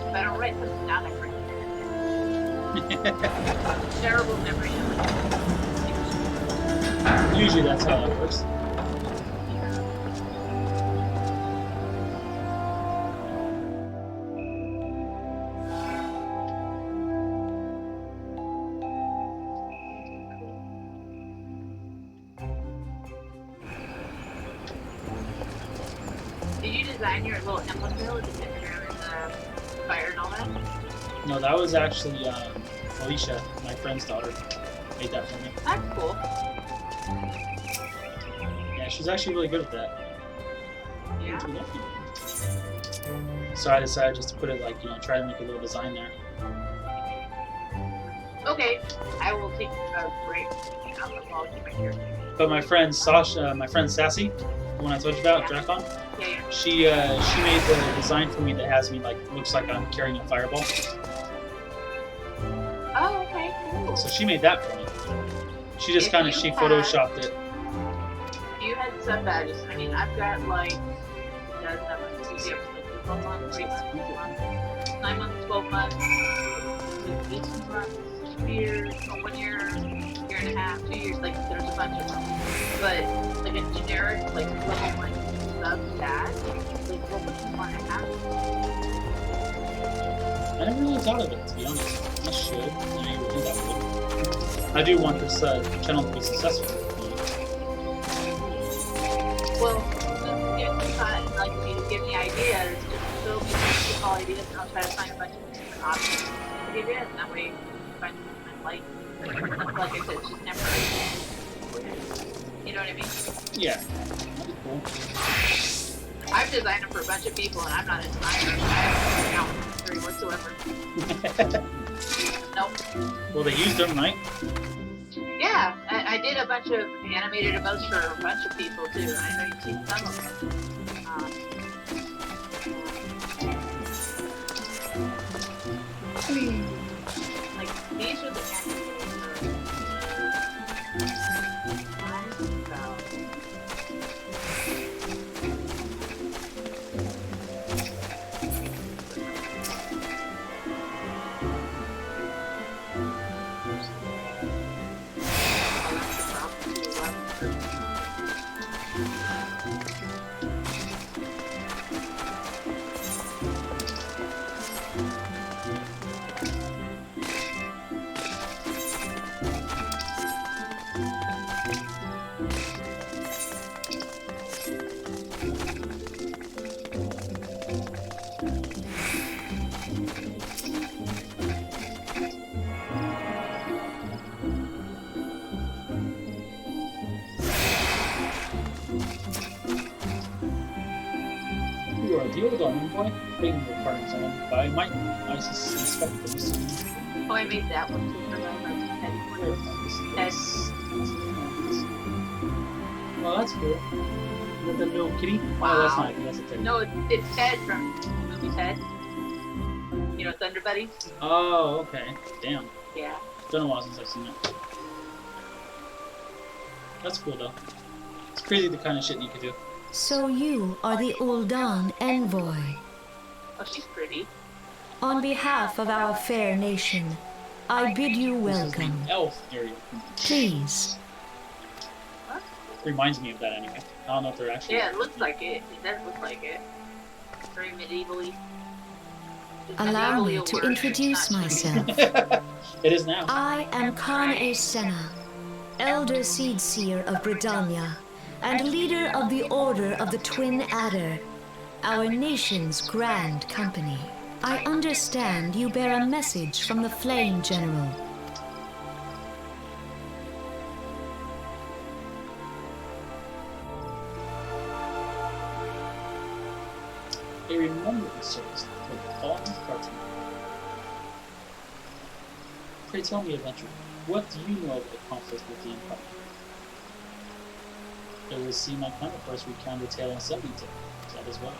If I don't write something down, I forget. Terrible memory. Usually that's how that works. Did you design your little emblem bill with the picture and the fire and all that? No, that was actually Alicia, my friend's daughter, made that for me. That's cool. Yeah, she's actually really good at that. Yeah. So I decided just to put it like, you know, try to make a little design there. Okay, I will take a break. I'll keep my character. But my friend Sasha, my friend Sassy, the one I told you about, Yeah. Dracon, Yeah. she made the design for me that has me like looks like I'm carrying a fireball. Oh, okay, cool. So she made that for me. She just If kind of you photoshopped it. You had sub badges. I mean, I've got like 12 months, 3 months, 4 months, 9 months, 12 months, 18 months, 2 years, 1 year, year and a half, 2 years. Like there's a bunch of them. But like a generic like level 1 sub badge, like what would you want to have? I never really thought of it, to be honest. I should. I mean, do that with it. I do want this channel to be successful. Well, just like you to give me ideas, just show me all ideas, and I'll try to find a bunch of different options to give you, and that way you find something I like. Like I said, it's just never. You know what I mean? Yeah. That'd be cool. I've designed them for a bunch of people, and I'm not a designer. I have no history whatsoever. Nope. Well, they used them, right? Yeah, I did a bunch of animated emotes for a bunch of people too. I know you've seen some of them. Like these are the You are the old army boy, begging your pardon, son, but I suspect this. Oh, I made that one too for my head. Well, that's cool. With the little kitty? Wow. Oh, that's not it. That's a Teddy. No, it's Ted from the movie Ted. You know, Thunder Buddies? Oh, okay. Damn. Yeah. It's been a while since I've seen it. That's cool, though. It's crazy the kind of shit you could do. So you are the Uldan envoy. Oh, she's pretty. On behalf of our fair nation, I bid you welcome. Elf area. Please. Reminds me of that anyway. I don't know if they're actually. Yeah, it looks like it. It does look like it. Very medievally. Allow me to introduce myself. It is now. I am Khan Senna, Elder Seedseer of Britannia, and leader of the Order of the Twin Adder, our nation's grand company. I understand you bear a message from the Flame General. A remembrance service for the fallen party. Pray tell me, adventurer, what do you know of the conflict with the Empire? It would seem my counterparts recounted a tale in 70 tales. That as well.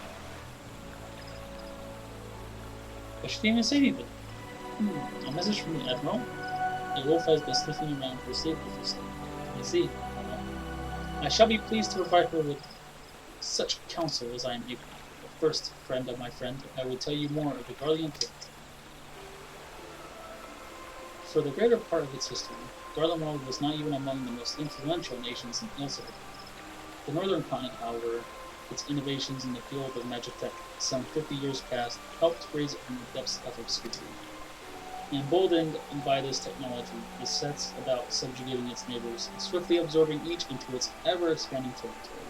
But she didn't even say anything. A message from the Admiral? A wolf has been sniffing around her stable for some. I see. I shall be pleased to provide her with such counsel as I am able. But first, friend of my friend, I will tell you more of the Garlean tale. For the greater part of its history, Garlemald was not even among the most influential nations in Ilseford. The northern continent, however, its innovations in the field of magitech, some 50 years past, helped raise it from the depths of obscurity. Emboldened by this technology, it sets about subjugating its neighbors, swiftly absorbing each into its ever-expanding territory.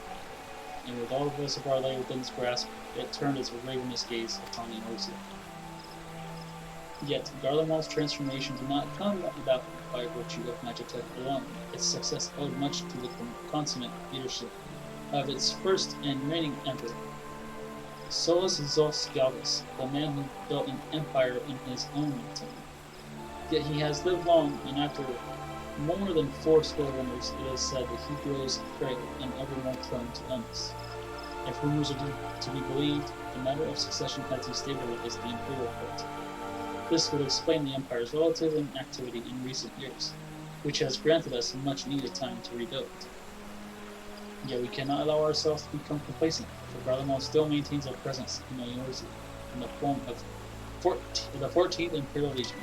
And with all of us of our lay within its grasp, it turned its ravenous gaze upon the Eorzea. Yet, Garlemald's transformation did not come about by virtue of magitech alone. Its success owed much to the consummate leadership of its first and reigning emperor, Solus Zos Galvus, the man who built an empire in his own time. Yet he has lived long, and after more than 80 winters, it is said that he grows frail and ever more prone to illness. If rumors are to be believed, the matter of succession had destabilized the imperial court. This would explain the Empire's relative inactivity in recent years, which has granted us much needed time to rebuild. Yet we cannot allow ourselves to become complacent, for Garlemald still maintains a presence in the Eorzea in the form of the 14th Imperial Legion.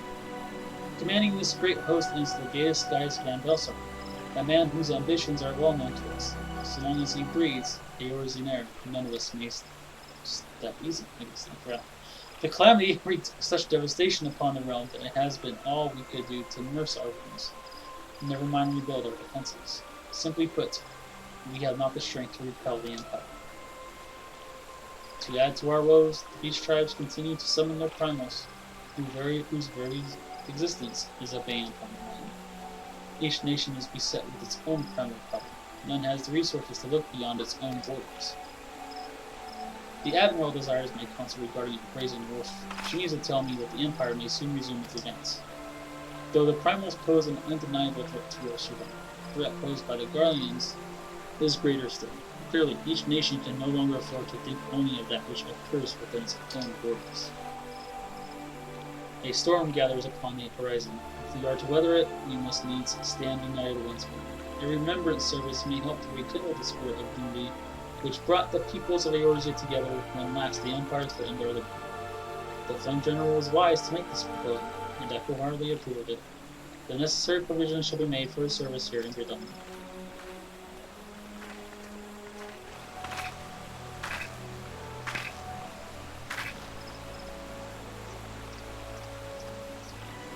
Commanding this great host is the Gaius Gaius Van Belsar, a man whose ambitions are well known to us. So long as he breathes, Eorzea, none of us may step easy. The calamity wreaked such devastation upon the realm that it has been all we could do to nurse our wounds, never mind rebuild our defenses. Simply put, we have not the strength to repel the Empire. To add to our woes, the beast tribes continue to summon their primals, whose very existence is a bane upon the land. Each nation is beset with its own primal problem. None has the resources to look beyond its own borders. The Admiral desires my counsel regarding a brazen wolf. She needs to tell me that the Empire may soon resume its advance. Though the primals pose an undeniable threat to our survival, the threat posed by the Garleans is greater still. Clearly, each nation can no longer afford to think only of that which occurs within its own borders. A storm gathers upon the horizon. If we are to weather it, we must needs stand united once more. A remembrance service may help to rekindle the spirit of unity which brought the peoples of Eorzea together when last the Empire threatened their liberty. The Flame General was wise to make this proposal, and I wholeheartedly approve of it. The necessary provisions shall be made for his service here in Bretonnia.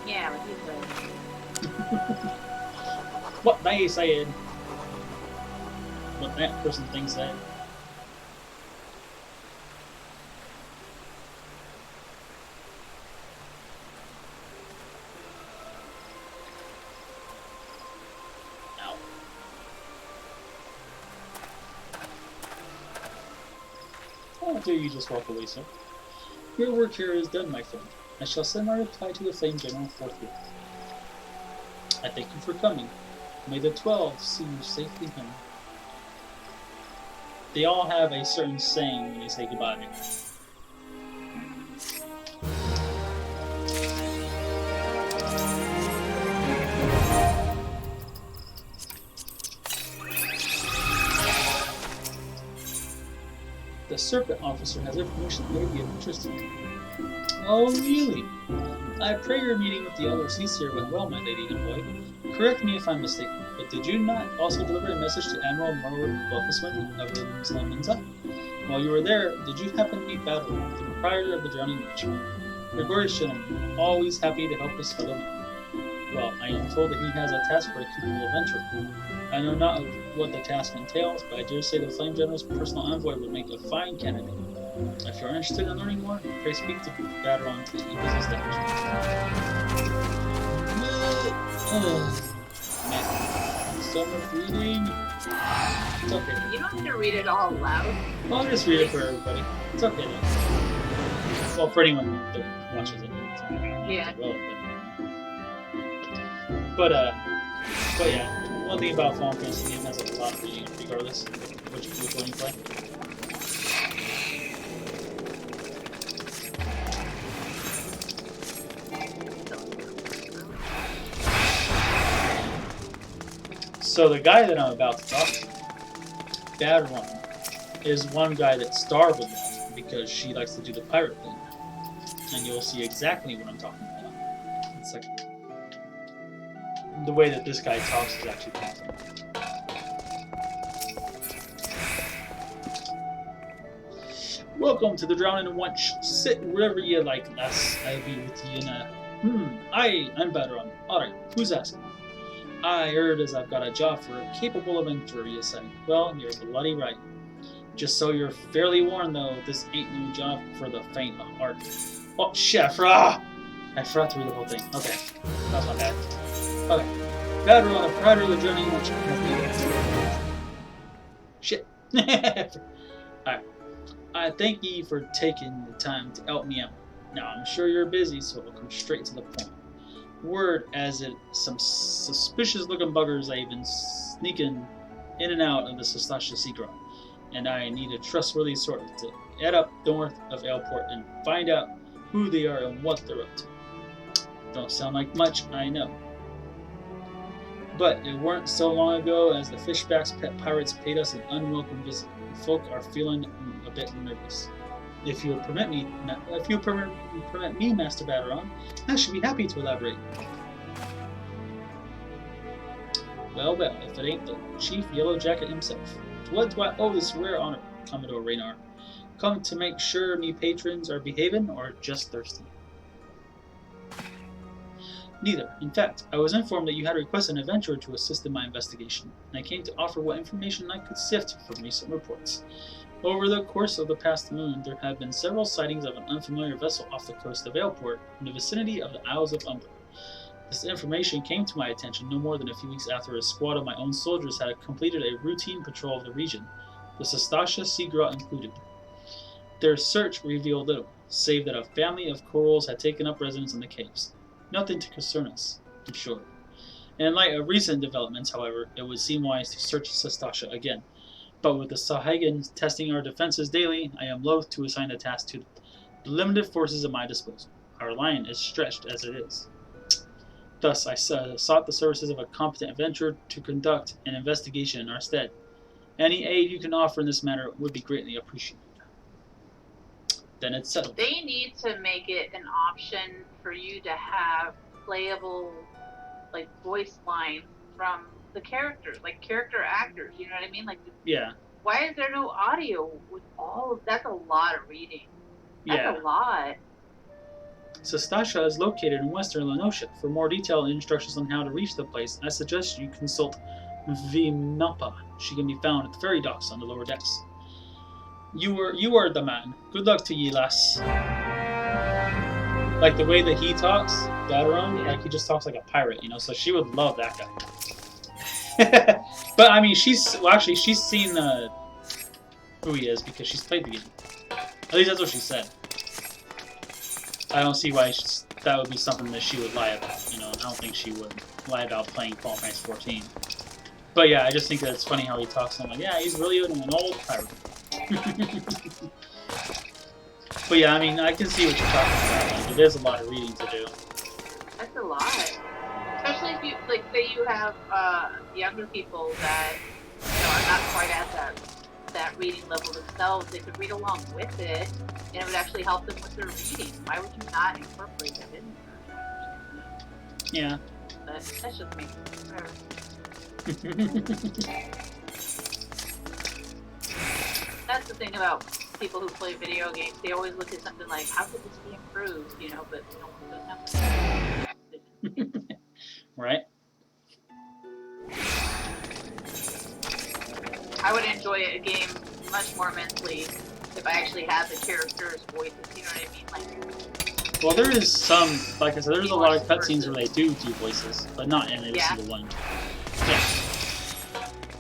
Yeah, what you said. What they said. What that person thinks that. Ow. Oh, do you just walk away, sir? Your work here is done, my friend. I shall send my reply to the Flame General forthwith. I thank you for coming. May the 12 see you safely home. They all have a certain saying when they say goodbye. The Serpent Officer has information that may be of interest to you. Oh, really? I pray your meeting with the elder Ceasir went well, my lady Envoy. Correct me if I'm mistaken, but did you not also deliver a message to Admiral Morwood Buffusman of Minza? While you were there, did you happen to meet Battle, the proprietor of the Drowning Witch? Gregorius gentleman, always happy to help his fellow man. Well, I am told that he has a task for a capable adventurer. I know not what the task entails, but I dare say the Flame General's personal envoy would make a fine candidate. If you're interested in learning more, pray speak to Baderon in his establishment. Man, so much reading. It's okay. You don't have to read it all aloud. Well, I'll just read it for everybody. It's okay then. Well, for anyone that watches it. Yeah. But yeah, one thing about Final Fantasy game has a lot of reading regardless of which one you play. So the guy that I'm about to talk to, Bad Run, is one guy that Star would love because she likes to do the pirate thing. And you'll see exactly what I'm talking about. It's like the way that this guy talks is actually kind of funny. Welcome to the Drowning Wench. Sit wherever you like, lass. I'll be with you in a... I'm Bad Run. Alright, who's asking? I heard as I've got a job for a capable adventurer, you say. Well, you're bloody right. Just so you're fairly warned, though, this ain't no job for the faint of heart. Oh, shit, I forgot to read the whole thing. Okay, that's my bad. Okay. Bad Run, a prior to the journey, which has shit. Alright. I thank ye for taking the time to help me out. Now, I'm sure you're busy, so I'll come straight to the point. Word as it some suspicious looking buggers have been sneaking in and out of the Sastasha Secret, and I need a trustworthy source to head up north of Airport and find out who they are and what they're up to. Don't sound like much, I know. But it weren't so long ago as the Fishback's pet pirates paid us an unwelcome visit, and folk are feeling a bit nervous. If you would permit me, Master Baderon, I should be happy to elaborate. Well, if it ain't the Chief Yellow Jacket himself. To what do I owe this rare honor, Commodore Raynar? Come to make sure me patrons are behaving, or just thirsty? Neither. In fact, I was informed that you had requested an adventurer to assist in my investigation, and I came to offer what information I could sift from recent reports. Over the course of the past moon, there have been several sightings of an unfamiliar vessel off the coast of Ailport in the vicinity of the Isles of Umber. This information came to my attention no more than a few weeks after a squad of my own soldiers had completed a routine patrol of the region, the Sastasha Seagra included. Their search revealed little, save that a family of corals had taken up residence in the caves. Nothing to concern us, in short. In light of recent developments, however, it would seem wise to search Sastasha again. But with the Sahagins testing our defenses daily, I am loath to assign the task to the limited forces at my disposal. Our line is stretched as it is. Thus, I sought the services of a competent adventurer to conduct an investigation in our stead. Any aid you can offer in this matter would be greatly appreciated. Then it's settled. They need to make it an option for you to have playable, like, voice lines from the characters, like character actors, you know what I mean? Like, yeah. Why is there no audio with all of that's a lot of reading. That's a lot. Sastasha is located in western Lenosha. For more detailed instructions on how to reach the place, I suggest you consult Vimapa. She can be found at the ferry docks on the lower decks. You are the man. Good luck to ye, lass. Like the way that he talks, Baderon, like he just talks like a pirate, you know, so she would love that guy. But I mean, she's seen who he is because she's played the game. At least that's what she said. I don't see why that would be something that she would lie about. You know, I don't think she would lie about playing Final Fantasy 14. But yeah, I just think that it's funny how he talks. I'm like, yeah, he's really an old pirate. But yeah, I mean, I can see what you're talking about. Like, it is a lot of reading to do. That's a lot. Especially if you, like, say you have younger people that, you know, are not quite at that reading level themselves. They could read along with it, and it would actually help them with their reading. Why would you not incorporate that in there? Yeah. But that's just me. That's the thing about people who play video games. They always look at something like, how could this be improved? You know, but no one doesn't have to. Right. I would enjoy a game much more immensely if I actually had the characters' voices. You know what I mean? Like, well, there is some, like I said, there's a lot of cutscenes where they do voices, but not in every single one. Yeah.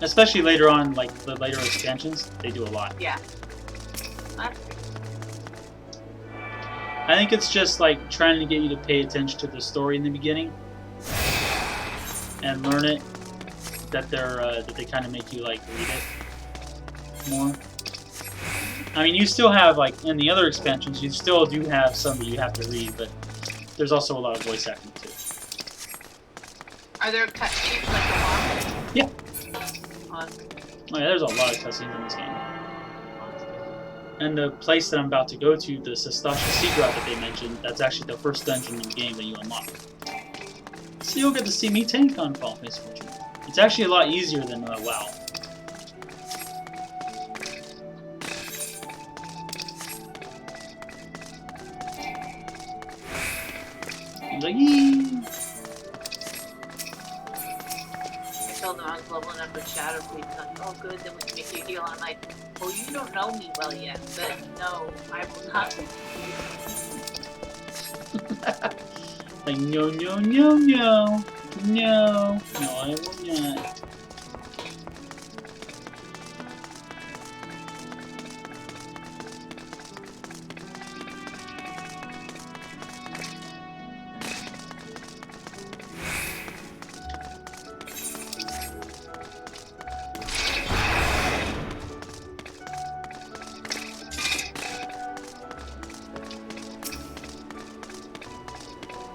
Especially later on, like the later expansions, they do a lot. Yeah. That's I think it's just like trying to get you to pay attention to the story in the beginning and learn it. That they kind of make you like read it more. I mean, you still have like in the other expansions, you still do have some that you have to read, but there's also a lot of voice acting too. Are there cutscenes like the one? Yeah. Awesome. Oh yeah, there's a lot of cutscenes in this game. And the place that I'm about to go to, the Sastasha Secret that they mentioned, that's actually the first dungeon in the game that you unlock. So you'll get to see me tank on Final Fantasy 14. It's actually a lot easier than WoW. He's like, yee! I told them I was leveling up with Shadow Queen. Like, oh good, then we can make you heal. And I'm like, well, you don't know me well yet, but no, I will not. Like, no, no, no, no. No. No, I will not.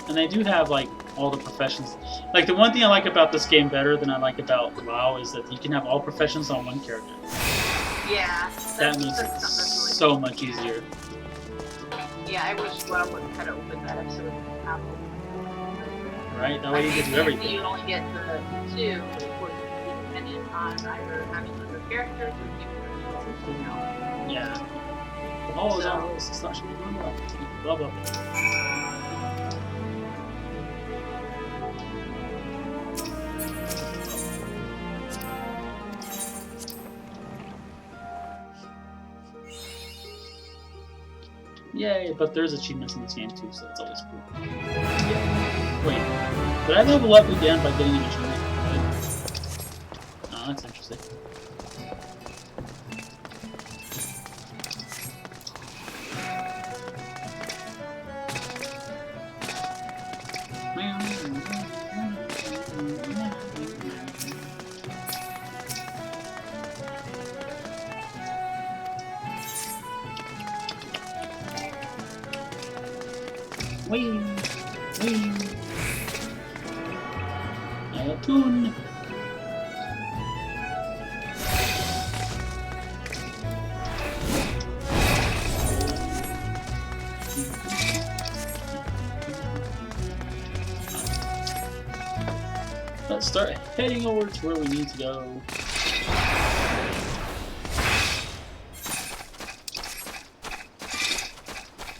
And they do have, like, all the professions. Like, the one thing I like about this game better than I like about WoW is that you can have all professions on one character. Yeah. That makes it so much easier. Yeah, I wish WoW would kind of open that up so we can have Right? That way you can do everything. You only get the two, but of course it's dependent on either having other characters or people that you know. Yeah. The whole is on Sastasha. Blah, blah, blah. Yay, but there's achievements in this game too, so that's always cool. Yeah. Wait, did I level up again by getting an achievement? Oh, that's interesting. Wee! Wee! A tune! Let's start heading over to where we need to go.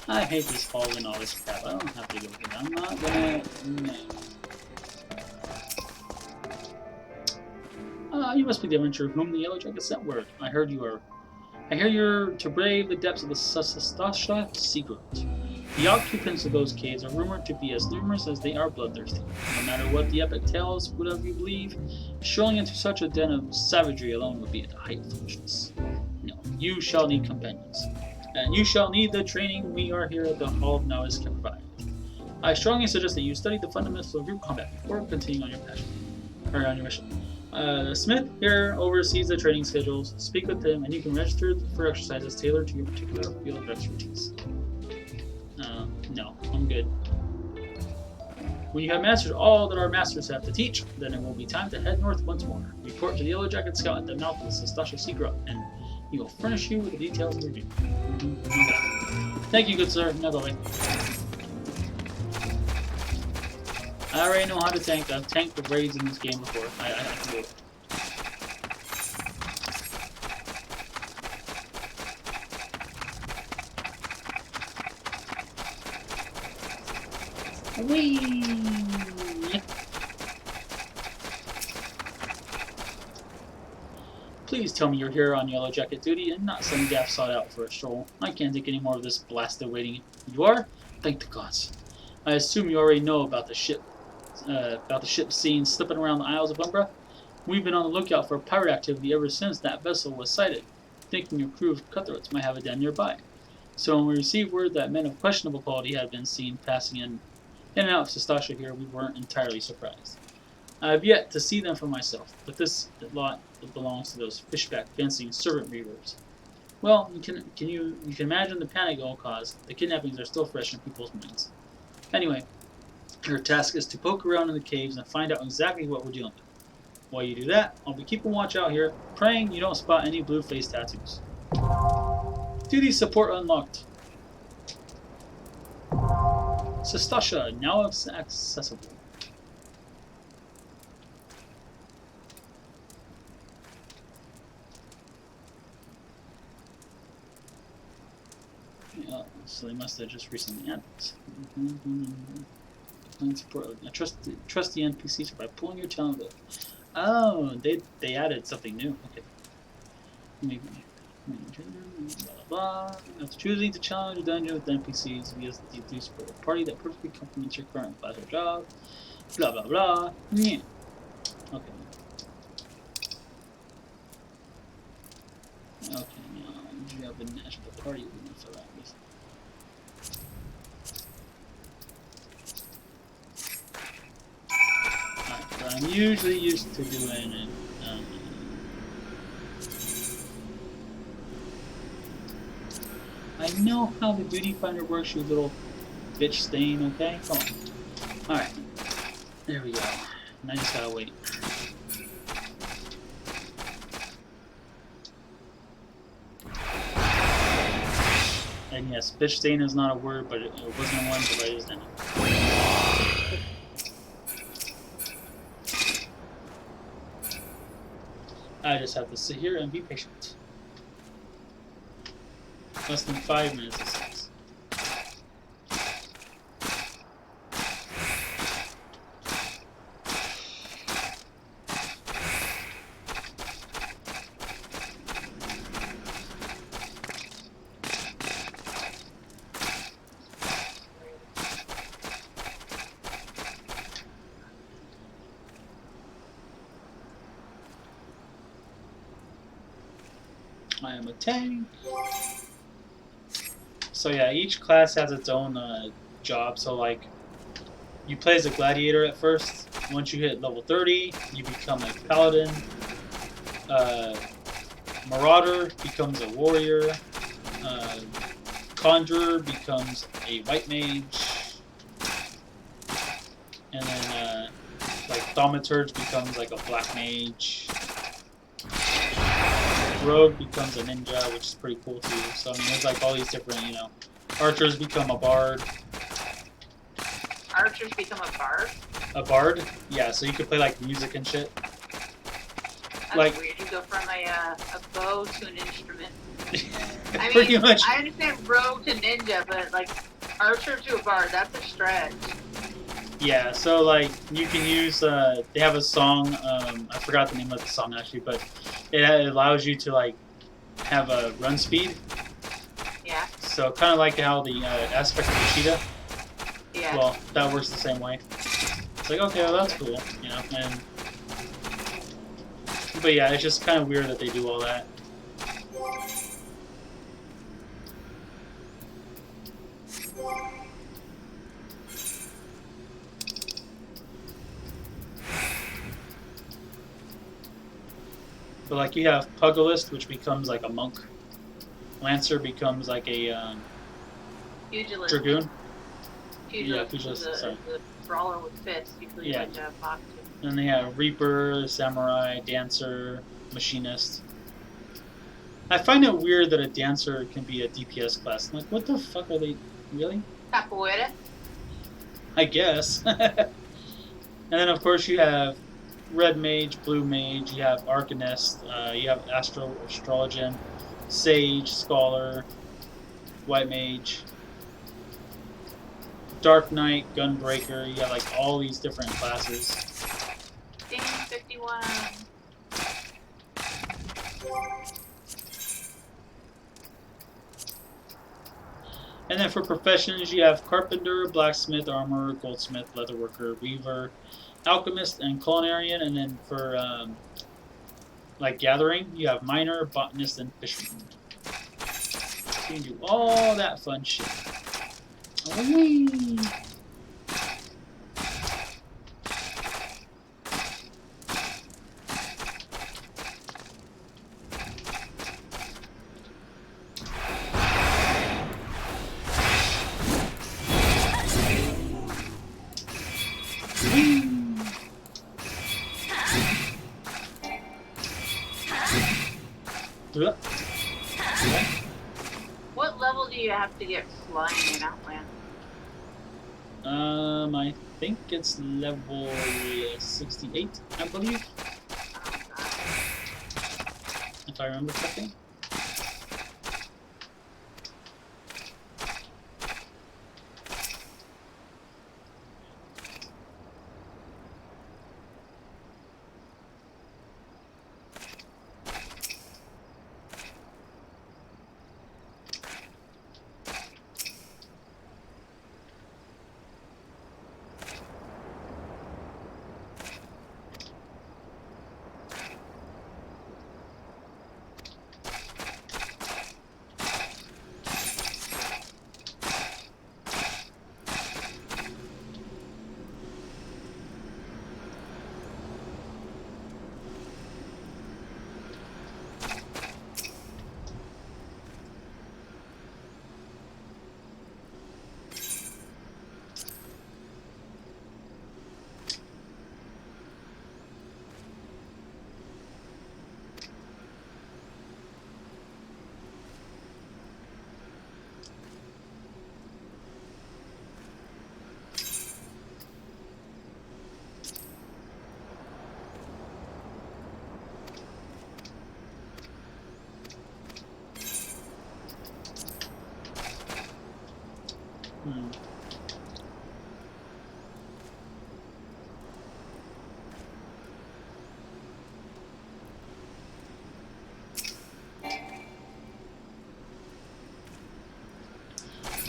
I hate this fog and all this crap. I don't have to go with it. I'm not gonna. No. You must be the adventurer whom the Yellow Dragon sent word. I hear you're to brave the depths of the Sastasha Secret. The occupants of those caves are rumored to be as numerous as they are bloodthirsty. No matter what the epic tells, whatever you believe, strolling into such a den of savagery alone would be at the height of foolishness. No, you shall need companions. And you shall need the training we are here at the Hall of Knowledge can provide. I strongly suggest that you study the fundamentals of group combat before continuing on your passion, or on your mission. Smith here oversees the training schedules. Speak with him, and you can register for exercises tailored to your particular field of expertise. No, I'm good. When you have mastered all that our masters have to teach, then it will be time to head north once more. Report to the Yellow Jacket Scout at the mouth of the Sastasha Secret, and he will furnish you with the details of your duty. Thank you, good sir. Now go away. I already know how to tank. I've tanked the raids in this game before. I can do it. Whee! Please tell me you're here on Yellow Jacket duty and not some gaff sought out for a stroll. I can't take any more of this blasted waiting. You are? Thank the gods. I assume you already know about the ship seen slipping around the Isles of Umbra. We've been on the lookout for pirate activity ever since that vessel was sighted, thinking your crew of cutthroats might have a den nearby. So when we received word that men of questionable quality had been seen passing in and out of Sastasha here, we weren't entirely surprised. I have yet to see them for myself, but this lot belongs to those fishback fencing servant reavers. Well, you can imagine the panic it will cause. The kidnappings are still fresh in people's minds. Anyway, your task is to poke around in the caves and find out exactly what we're dealing with. While you do that, I'll be keeping watch out here, praying you don't spot any blue face tattoos. Duty support unlocked. Sestasha now accessible. Yeah, so they must have just recently added this. I trust the NPCs by pulling your talent up. Oh, they added something new. Okay. Maybe. Blah blah blah. After choosing to challenge a dungeon with NPCs, we have to support a party that perfectly complements your current class or job. Blah blah blah. Yeah. Okay. Okay. Now you have a national party for that. Alright, I'm usually used to doing it. I know how the duty finder works, you little bitch stain, okay? Come on. Alright. There we go. Now I just gotta wait. And yes, bitch stain is not a word, but it wasn't one, but it is now. I just have to sit here and be patient. Less than 5 minutes, it says. I am a tank. So yeah, each class has its own job. So like, you play as a gladiator at first. Once you hit level 30, you become a paladin. Marauder becomes a warrior. Conjurer becomes a white mage. And then like Thaumaturge becomes like a black mage. Rogue becomes a ninja, which is pretty cool too. So I mean, there's like all these different, you know, archers become a bard. Archers become a bard? A bard? Yeah, so you could play like music and shit. That's like, weird. You go from a bow to an instrument. I pretty mean, much. I understand rogue to ninja, but like archer to a bard, that's a stretch. Yeah, so like you can use. They have a song. I forgot the name of the song actually, but it allows you to like have a run speed. Yeah. So kind of like how the aspect of the cheetah. Yeah. Well, that works the same way. It's like, okay, well, that's cool, you know. And but yeah, it's just kind of weird that they do all that. But like you have Pugilist, which becomes like a monk. Lancer becomes like a Pugilist. dragoon. Pugilist. Yeah, pugilist. Sorry. The brawler with fists. Usually Yeah. like a boxer. And they have Reaper, Samurai, Dancer, Machinist. I find it weird that a Dancer can be a DPS class. I'm like, what the fuck are they? Really? Capoeira. I guess. And then of course you have Red Mage, Blue Mage, you have Arcanist, you have Astrologian, Sage, Scholar, White Mage, Dark Knight, Gunbreaker, you have like all these different classes. Ding 51. And then for professions, you have Carpenter, Blacksmith, Armorer, Goldsmith, Leatherworker, Weaver, Alchemist, and Culinarian. And then for like Gathering, you have Miner, Botanist, and Fisherman. So you can do all that fun shit. Whee! What level do you have to get flying in Outland? I think it's level 68, I believe. If I remember correctly.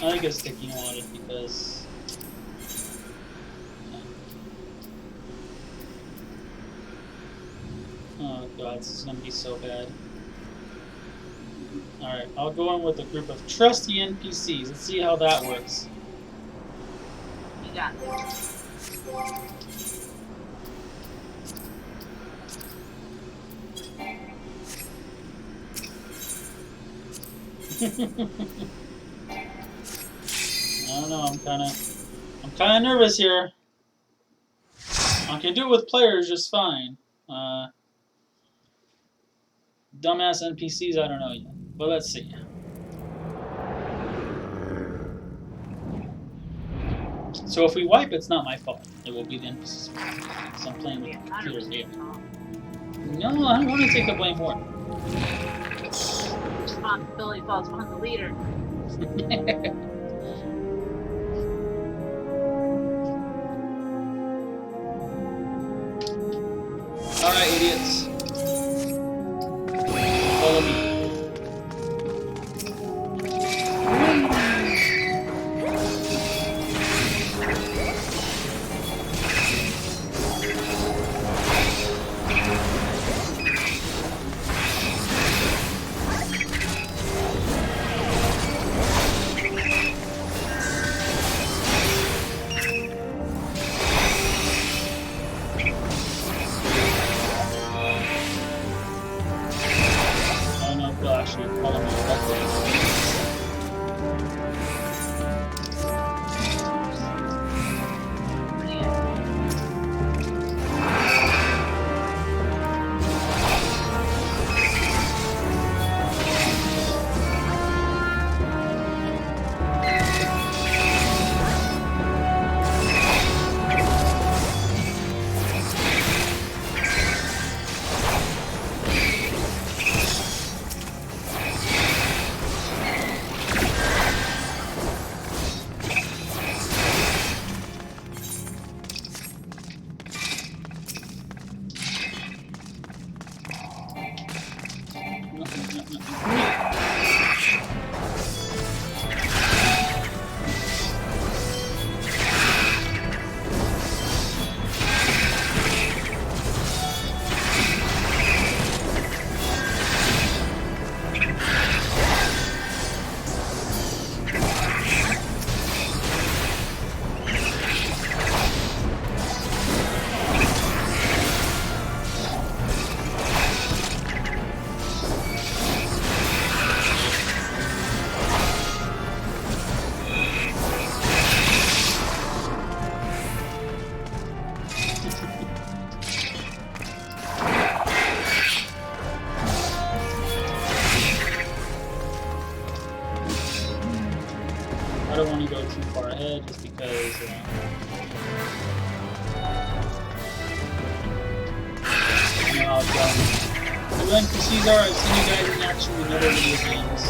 I think it's taking a while just because. Oh god, this is gonna be so bad. Alright, I'll go in with a group of trusty NPCs. Let's see how that works. You got this. I don't know, I'm kinda nervous here. I can do it with players just fine. Dumbass NPCs, I don't know yet. But let's see. So if we wipe, it's not my fault. It will be the NPC's fault. Because I'm playing with the computer here. No, I don't want to take the blame for it. Responsibility falls upon the leader. Alright, idiots. Follow me. instead, just because, you know how it's done. I went to Caesar, I've seen you guys in action with other video games.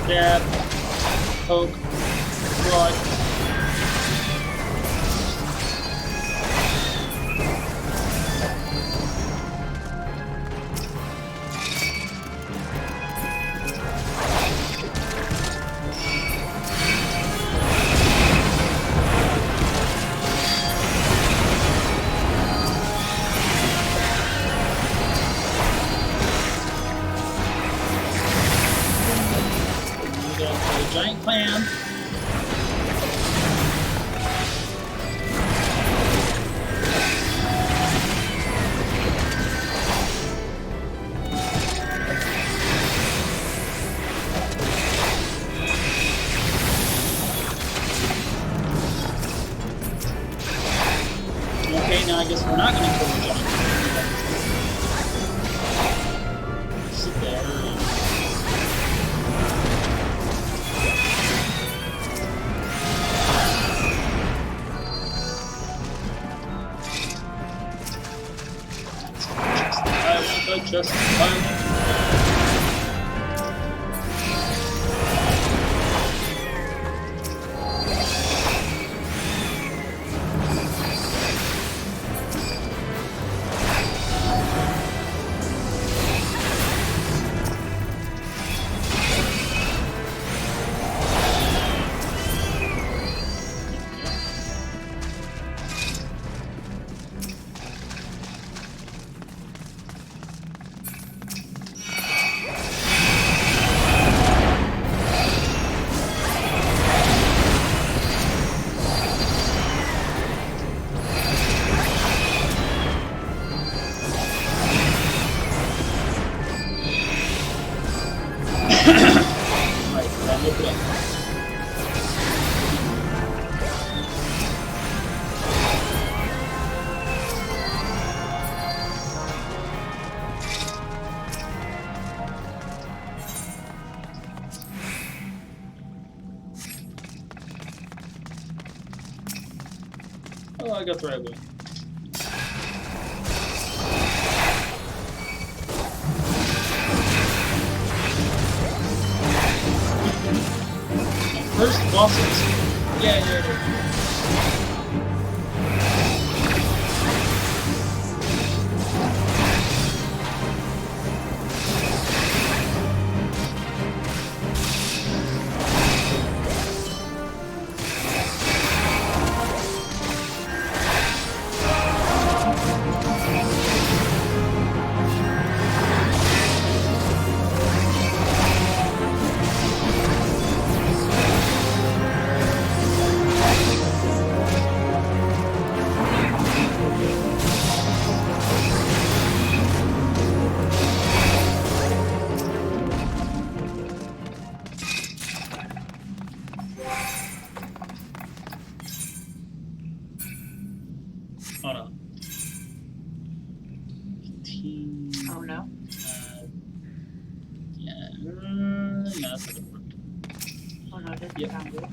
Stab, poke, blood. Giant clam. Okay, now I guess we're not going to kill the giant clam. Sit there and... just fine. Oh, I got the right way. First bosses. Yeah. 14. Oh no. Yeah. No, that's not gonna work. Oh no, it doesn't Yep. sound good.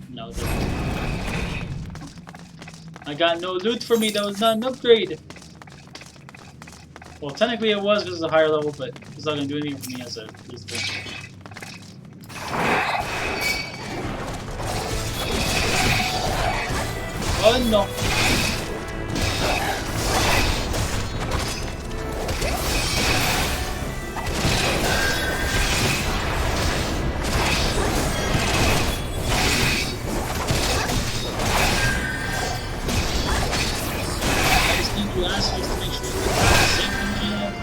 No, it doesn't. I got no loot for me. That was not an upgrade. Well, technically it was because it's a higher level, but it's not gonna do anything for me as a physical. Oh no! I just need you assholes to make sure you're the same thing I have.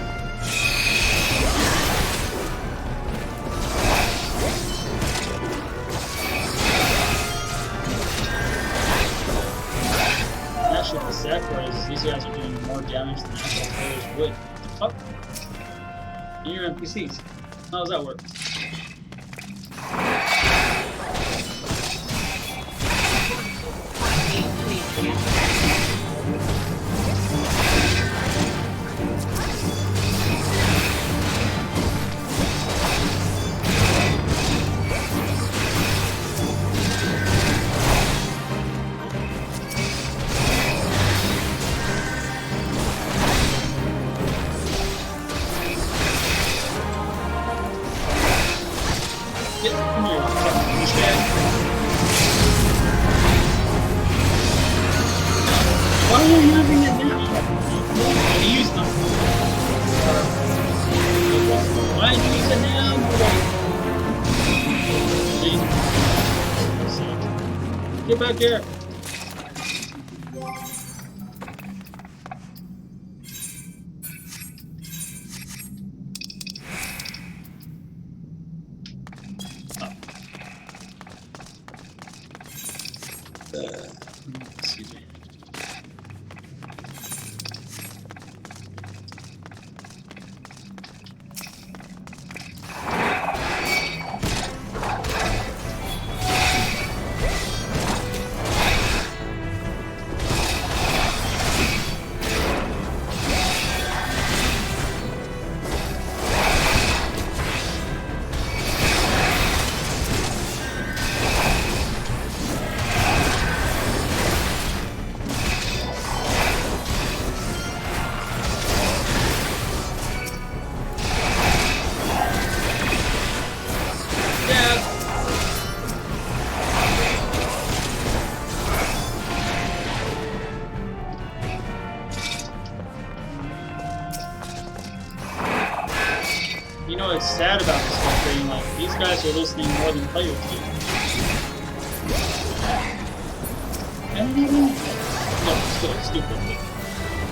Actually, the sad part is these guys are doing more damage than actual players would. What the fuck? And you're NPCs. How does that work? Get come here, fucking douchebag. Why are you using it now? I used them. Why did you use it now? See? Get back here. Excuse me. You know what's sad about this whole thing? Like, these guys are listening more than players do. And no, still stupid.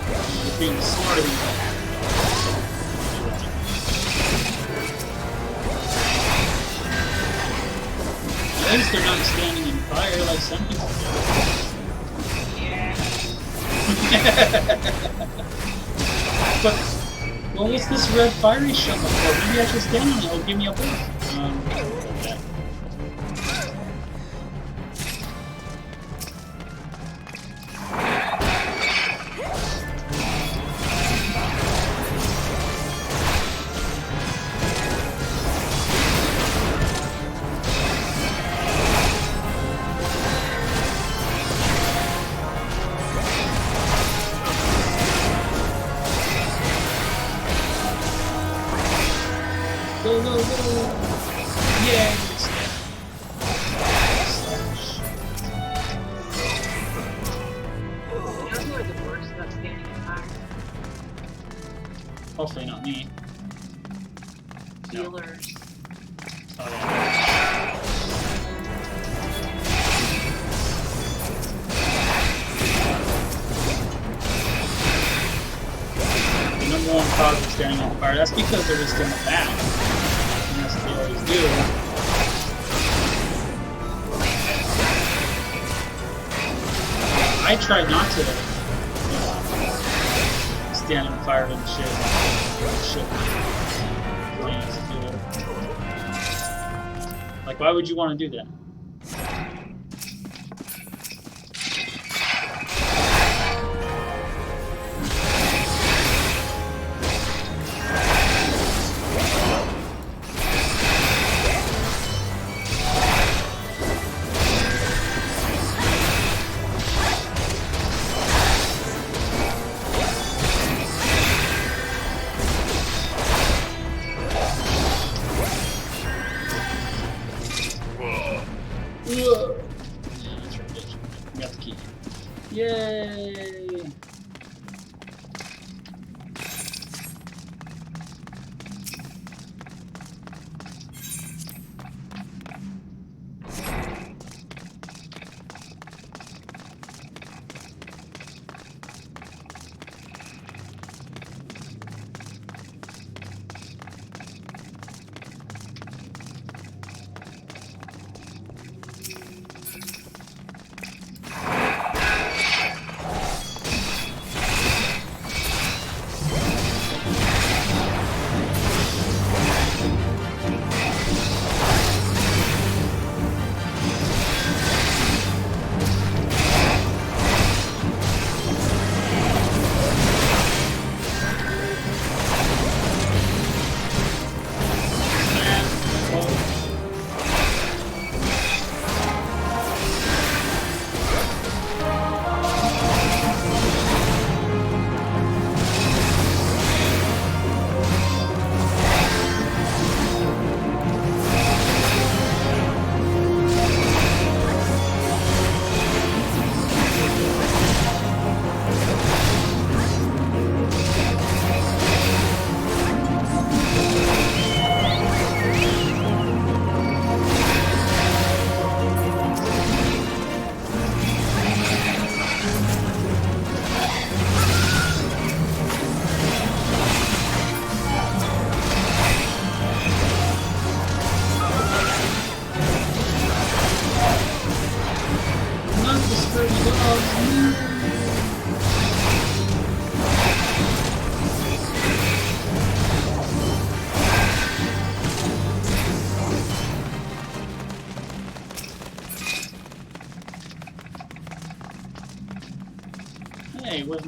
But you're being smarter than that. At least they're not standing in fire like some people do. But well, what's this red fiery shit for? Maybe I should stand on it. It'll give me a boost. Okay. Go, go, go! Yeah, it's dead. You know who are the worst about standing in fire? Hopefully not me. Healers. Oh, yeah. The number one cause of standing on fire, that's because they're just in the back. And that's what they always do. I try not to stand in fire and shit. Playing as a healer. Like, why would you want to do that?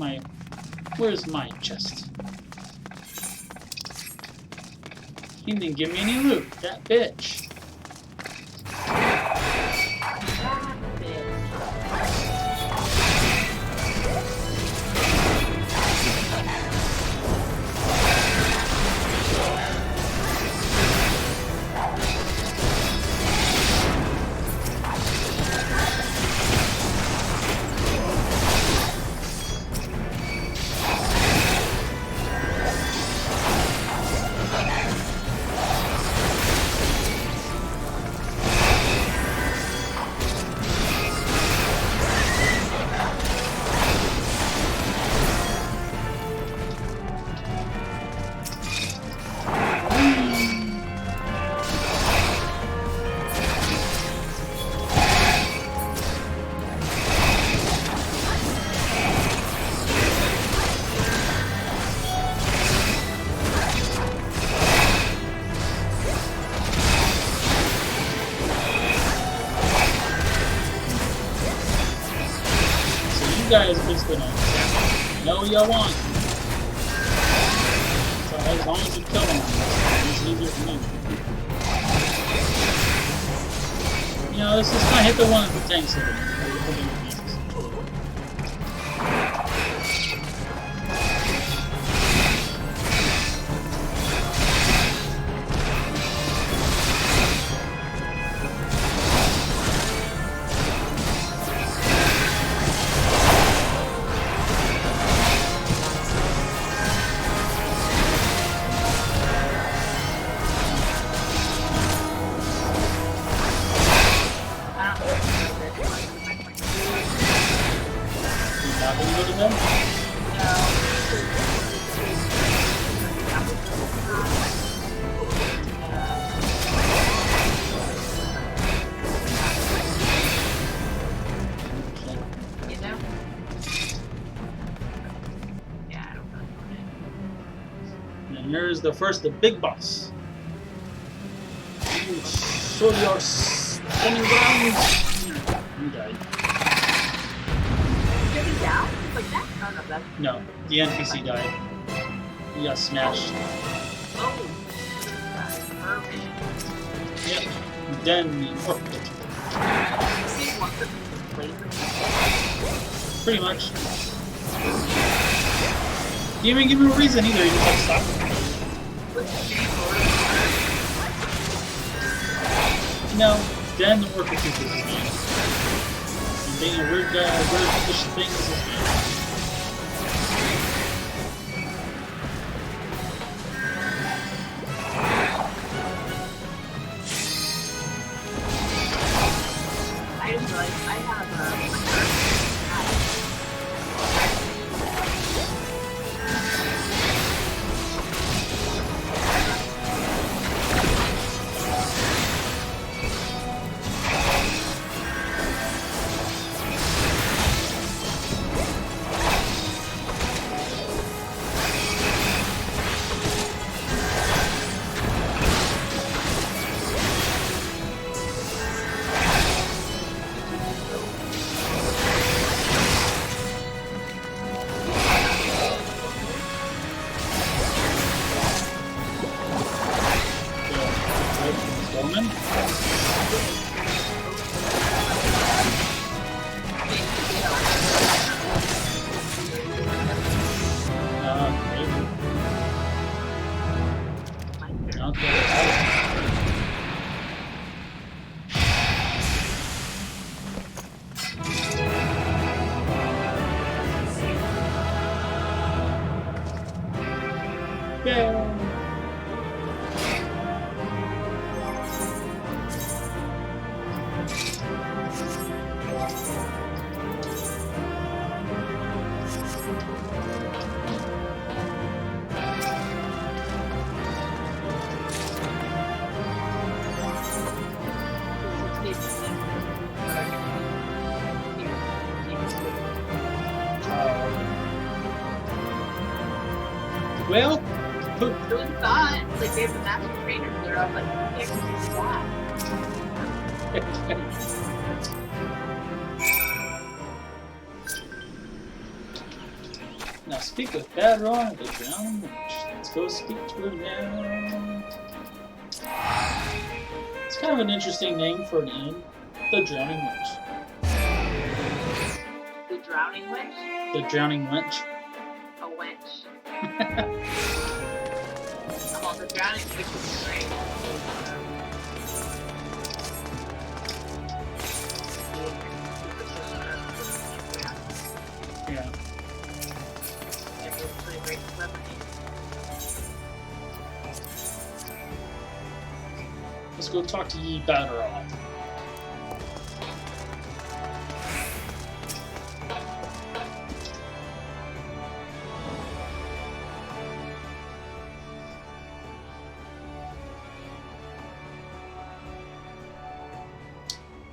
my... Where's my chest? He didn't give me any loot, that bitch. You guys just gonna know what y'all want. So as long as you kill them, it's easier for me. You know, let's just kind of hit the one at the tanks here. Here's the big boss. You show your spinning grounds. You died. Did he down? Like that? Oh, no, that's... No, the NPC died. He got smashed. Oh. Perfect. Yep. Then the orc did. Pretty much. You didn't even give me a reason either. You just like stopped. No, then the worker keeps this game. And being a weird guy, weird fish thing is this game. I just realized I have Well, who thought? Like, they have the master trainers, they're all like, heck is that? Now speak with Badron, the Drowning Witch. Let's go speak to her now. It's kind of an interesting name for an inn. The Drowning Witch. The Drowning Witch? The Drowning Wench. A wench. Oh, the Drowning Witch is great. Yeah. Great celebrity. Let's go talk to Ye Badron.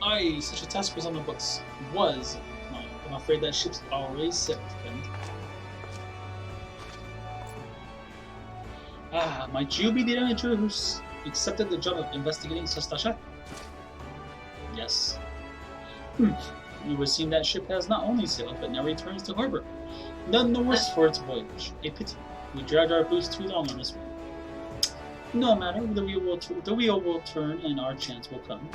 Aye, such a task was on the books. Was. I'm afraid that ship's already sailed, then. Ah, might you be the manager who's accepted the job of investigating Sastasha? Yes. It would seem that ship has not only sailed, but now returns to harbor. None the worse for its voyage. A pity. We dragged our boots too long on this one. No matter, the wheel will turn and our chance will come.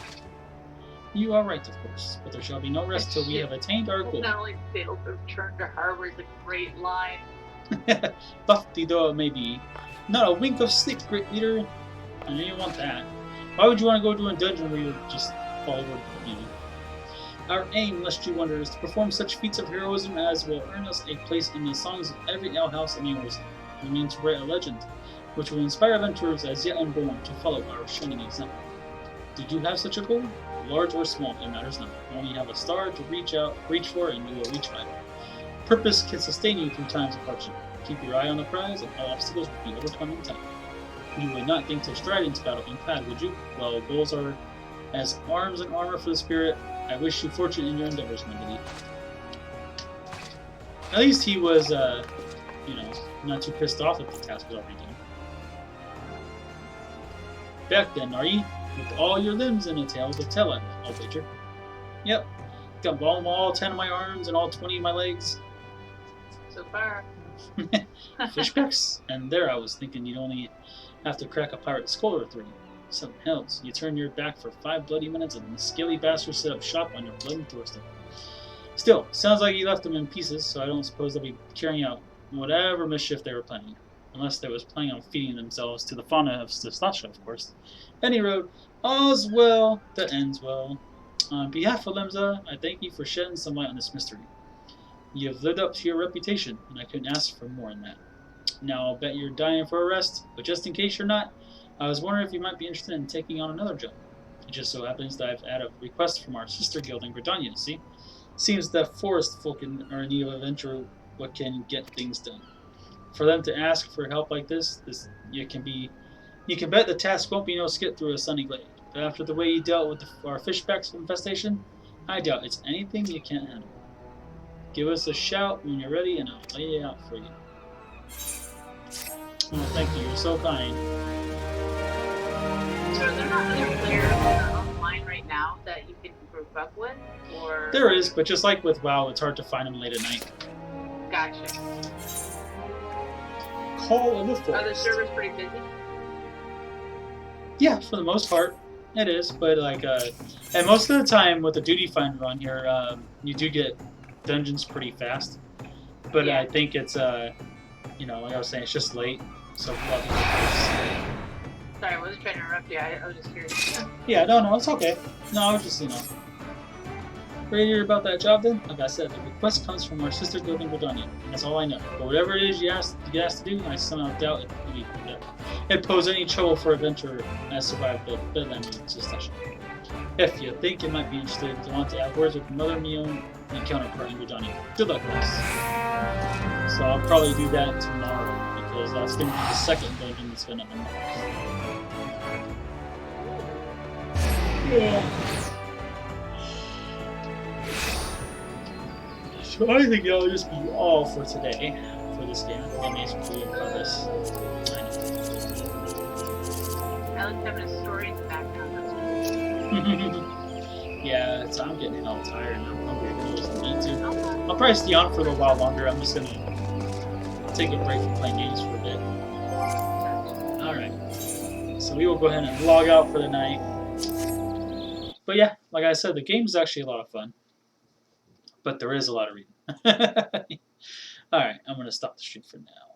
You are right, of course, but there shall be no rest till we have attained our goal. Not only failed, but return to harbor is a great line. Buffy though it may be, not a wink of sleep, great leader. I know you want that. Why would you want to go to a dungeon where you just fall over, you know? Our aim, lest you wonder, is to perform such feats of heroism as will earn us a place in the songs of every alehouse in Eorzea. We mean to write a legend, which will inspire adventurers as yet unborn to follow our shining example. Did you have such a goal? Large or small, it matters not. Only have a star to reach for, and you will reach higher. Purpose can sustain you through times of hardship. Keep your eye on the prize, and all obstacles will be overcome in time. You would not think to stride into battle unpad, would you? Well, goals are as arms and armor for the spirit. I wish you fortune in your endeavors, my lady. At least he was, not too pissed off that the task was already done. Back then, are ye? With all your limbs and a tail to tell it, I'll wager. Yep. Got all 10 of my arms and all 20 of my legs. So far. Fishbacks? And there I was thinking you'd only have to crack a pirate's skull or three. Some hells. You turn your back for 5 bloody minutes and the scaly bastards set up shop on your bloody doorstep. Still, sounds like you left them in pieces, so I don't suppose they'll be carrying out whatever mischief they were planning. Unless they was planning on feeding themselves to the fauna of Stastasha, of course. Any road, all's well that ends well. On behalf of Lemza, I thank you for shedding some light on this mystery. You have lived up to your reputation, and I couldn't ask for more than that. Now I'll bet you're dying for a rest, but just in case you're not, I was wondering if you might be interested in taking on another job. It just so happens that I've had a request from our sister guild in Gridania, see? Seems that forest folk are in need of a venture what can get things done. For them to ask for help like this you can bet the task won't be no skip through a sunny glade. But after the way you dealt with our fishbacks infestation, I doubt it's anything you can't handle. Give us a shout when you're ready, and I'll lay it out for you. Oh, thank you. You're so kind. So are there not other players online right now that you can group up with, or? There is, but just like with WoW, it's hard to find them late at night. Gotcha. Call of the Forest. Are the servers pretty busy? Yeah, for the most part, it is. But and most of the time with the duty finder on here, you do get dungeons pretty fast. But yeah. I think it's like I was saying, it's just late, so probably. Sorry, I wasn't trying to interrupt you. I was just curious. Yeah, no, it's okay. No, I was just ready to hear about that job then? Like I said, the request comes from our sister guild in Gridania. That's all I know. But whatever it is you get asked to do, I somehow doubt it pose any trouble for adventurer as survived the Bedlam and Sastasha. If you think you might be interested, you want to have words with Mother Mion and counterpart in Gridania. Good luck, guys. So I'll probably do that tomorrow because that's going to be the second dungeon that's been up in Mars. Yeah. So I think that'll just be all for today, for this game. That makes me progress. I like having a story in the background. Yeah, I'm getting hell tired and I'm hungry. I need to. I'll probably stay on for a little while longer. I'm just gonna take a break from playing games for a bit. Alright. So we will go ahead and log out for the night. But yeah, like I said, the game is actually a lot of fun. But there is a lot of reading. Alright, I'm going to stop the stream for now.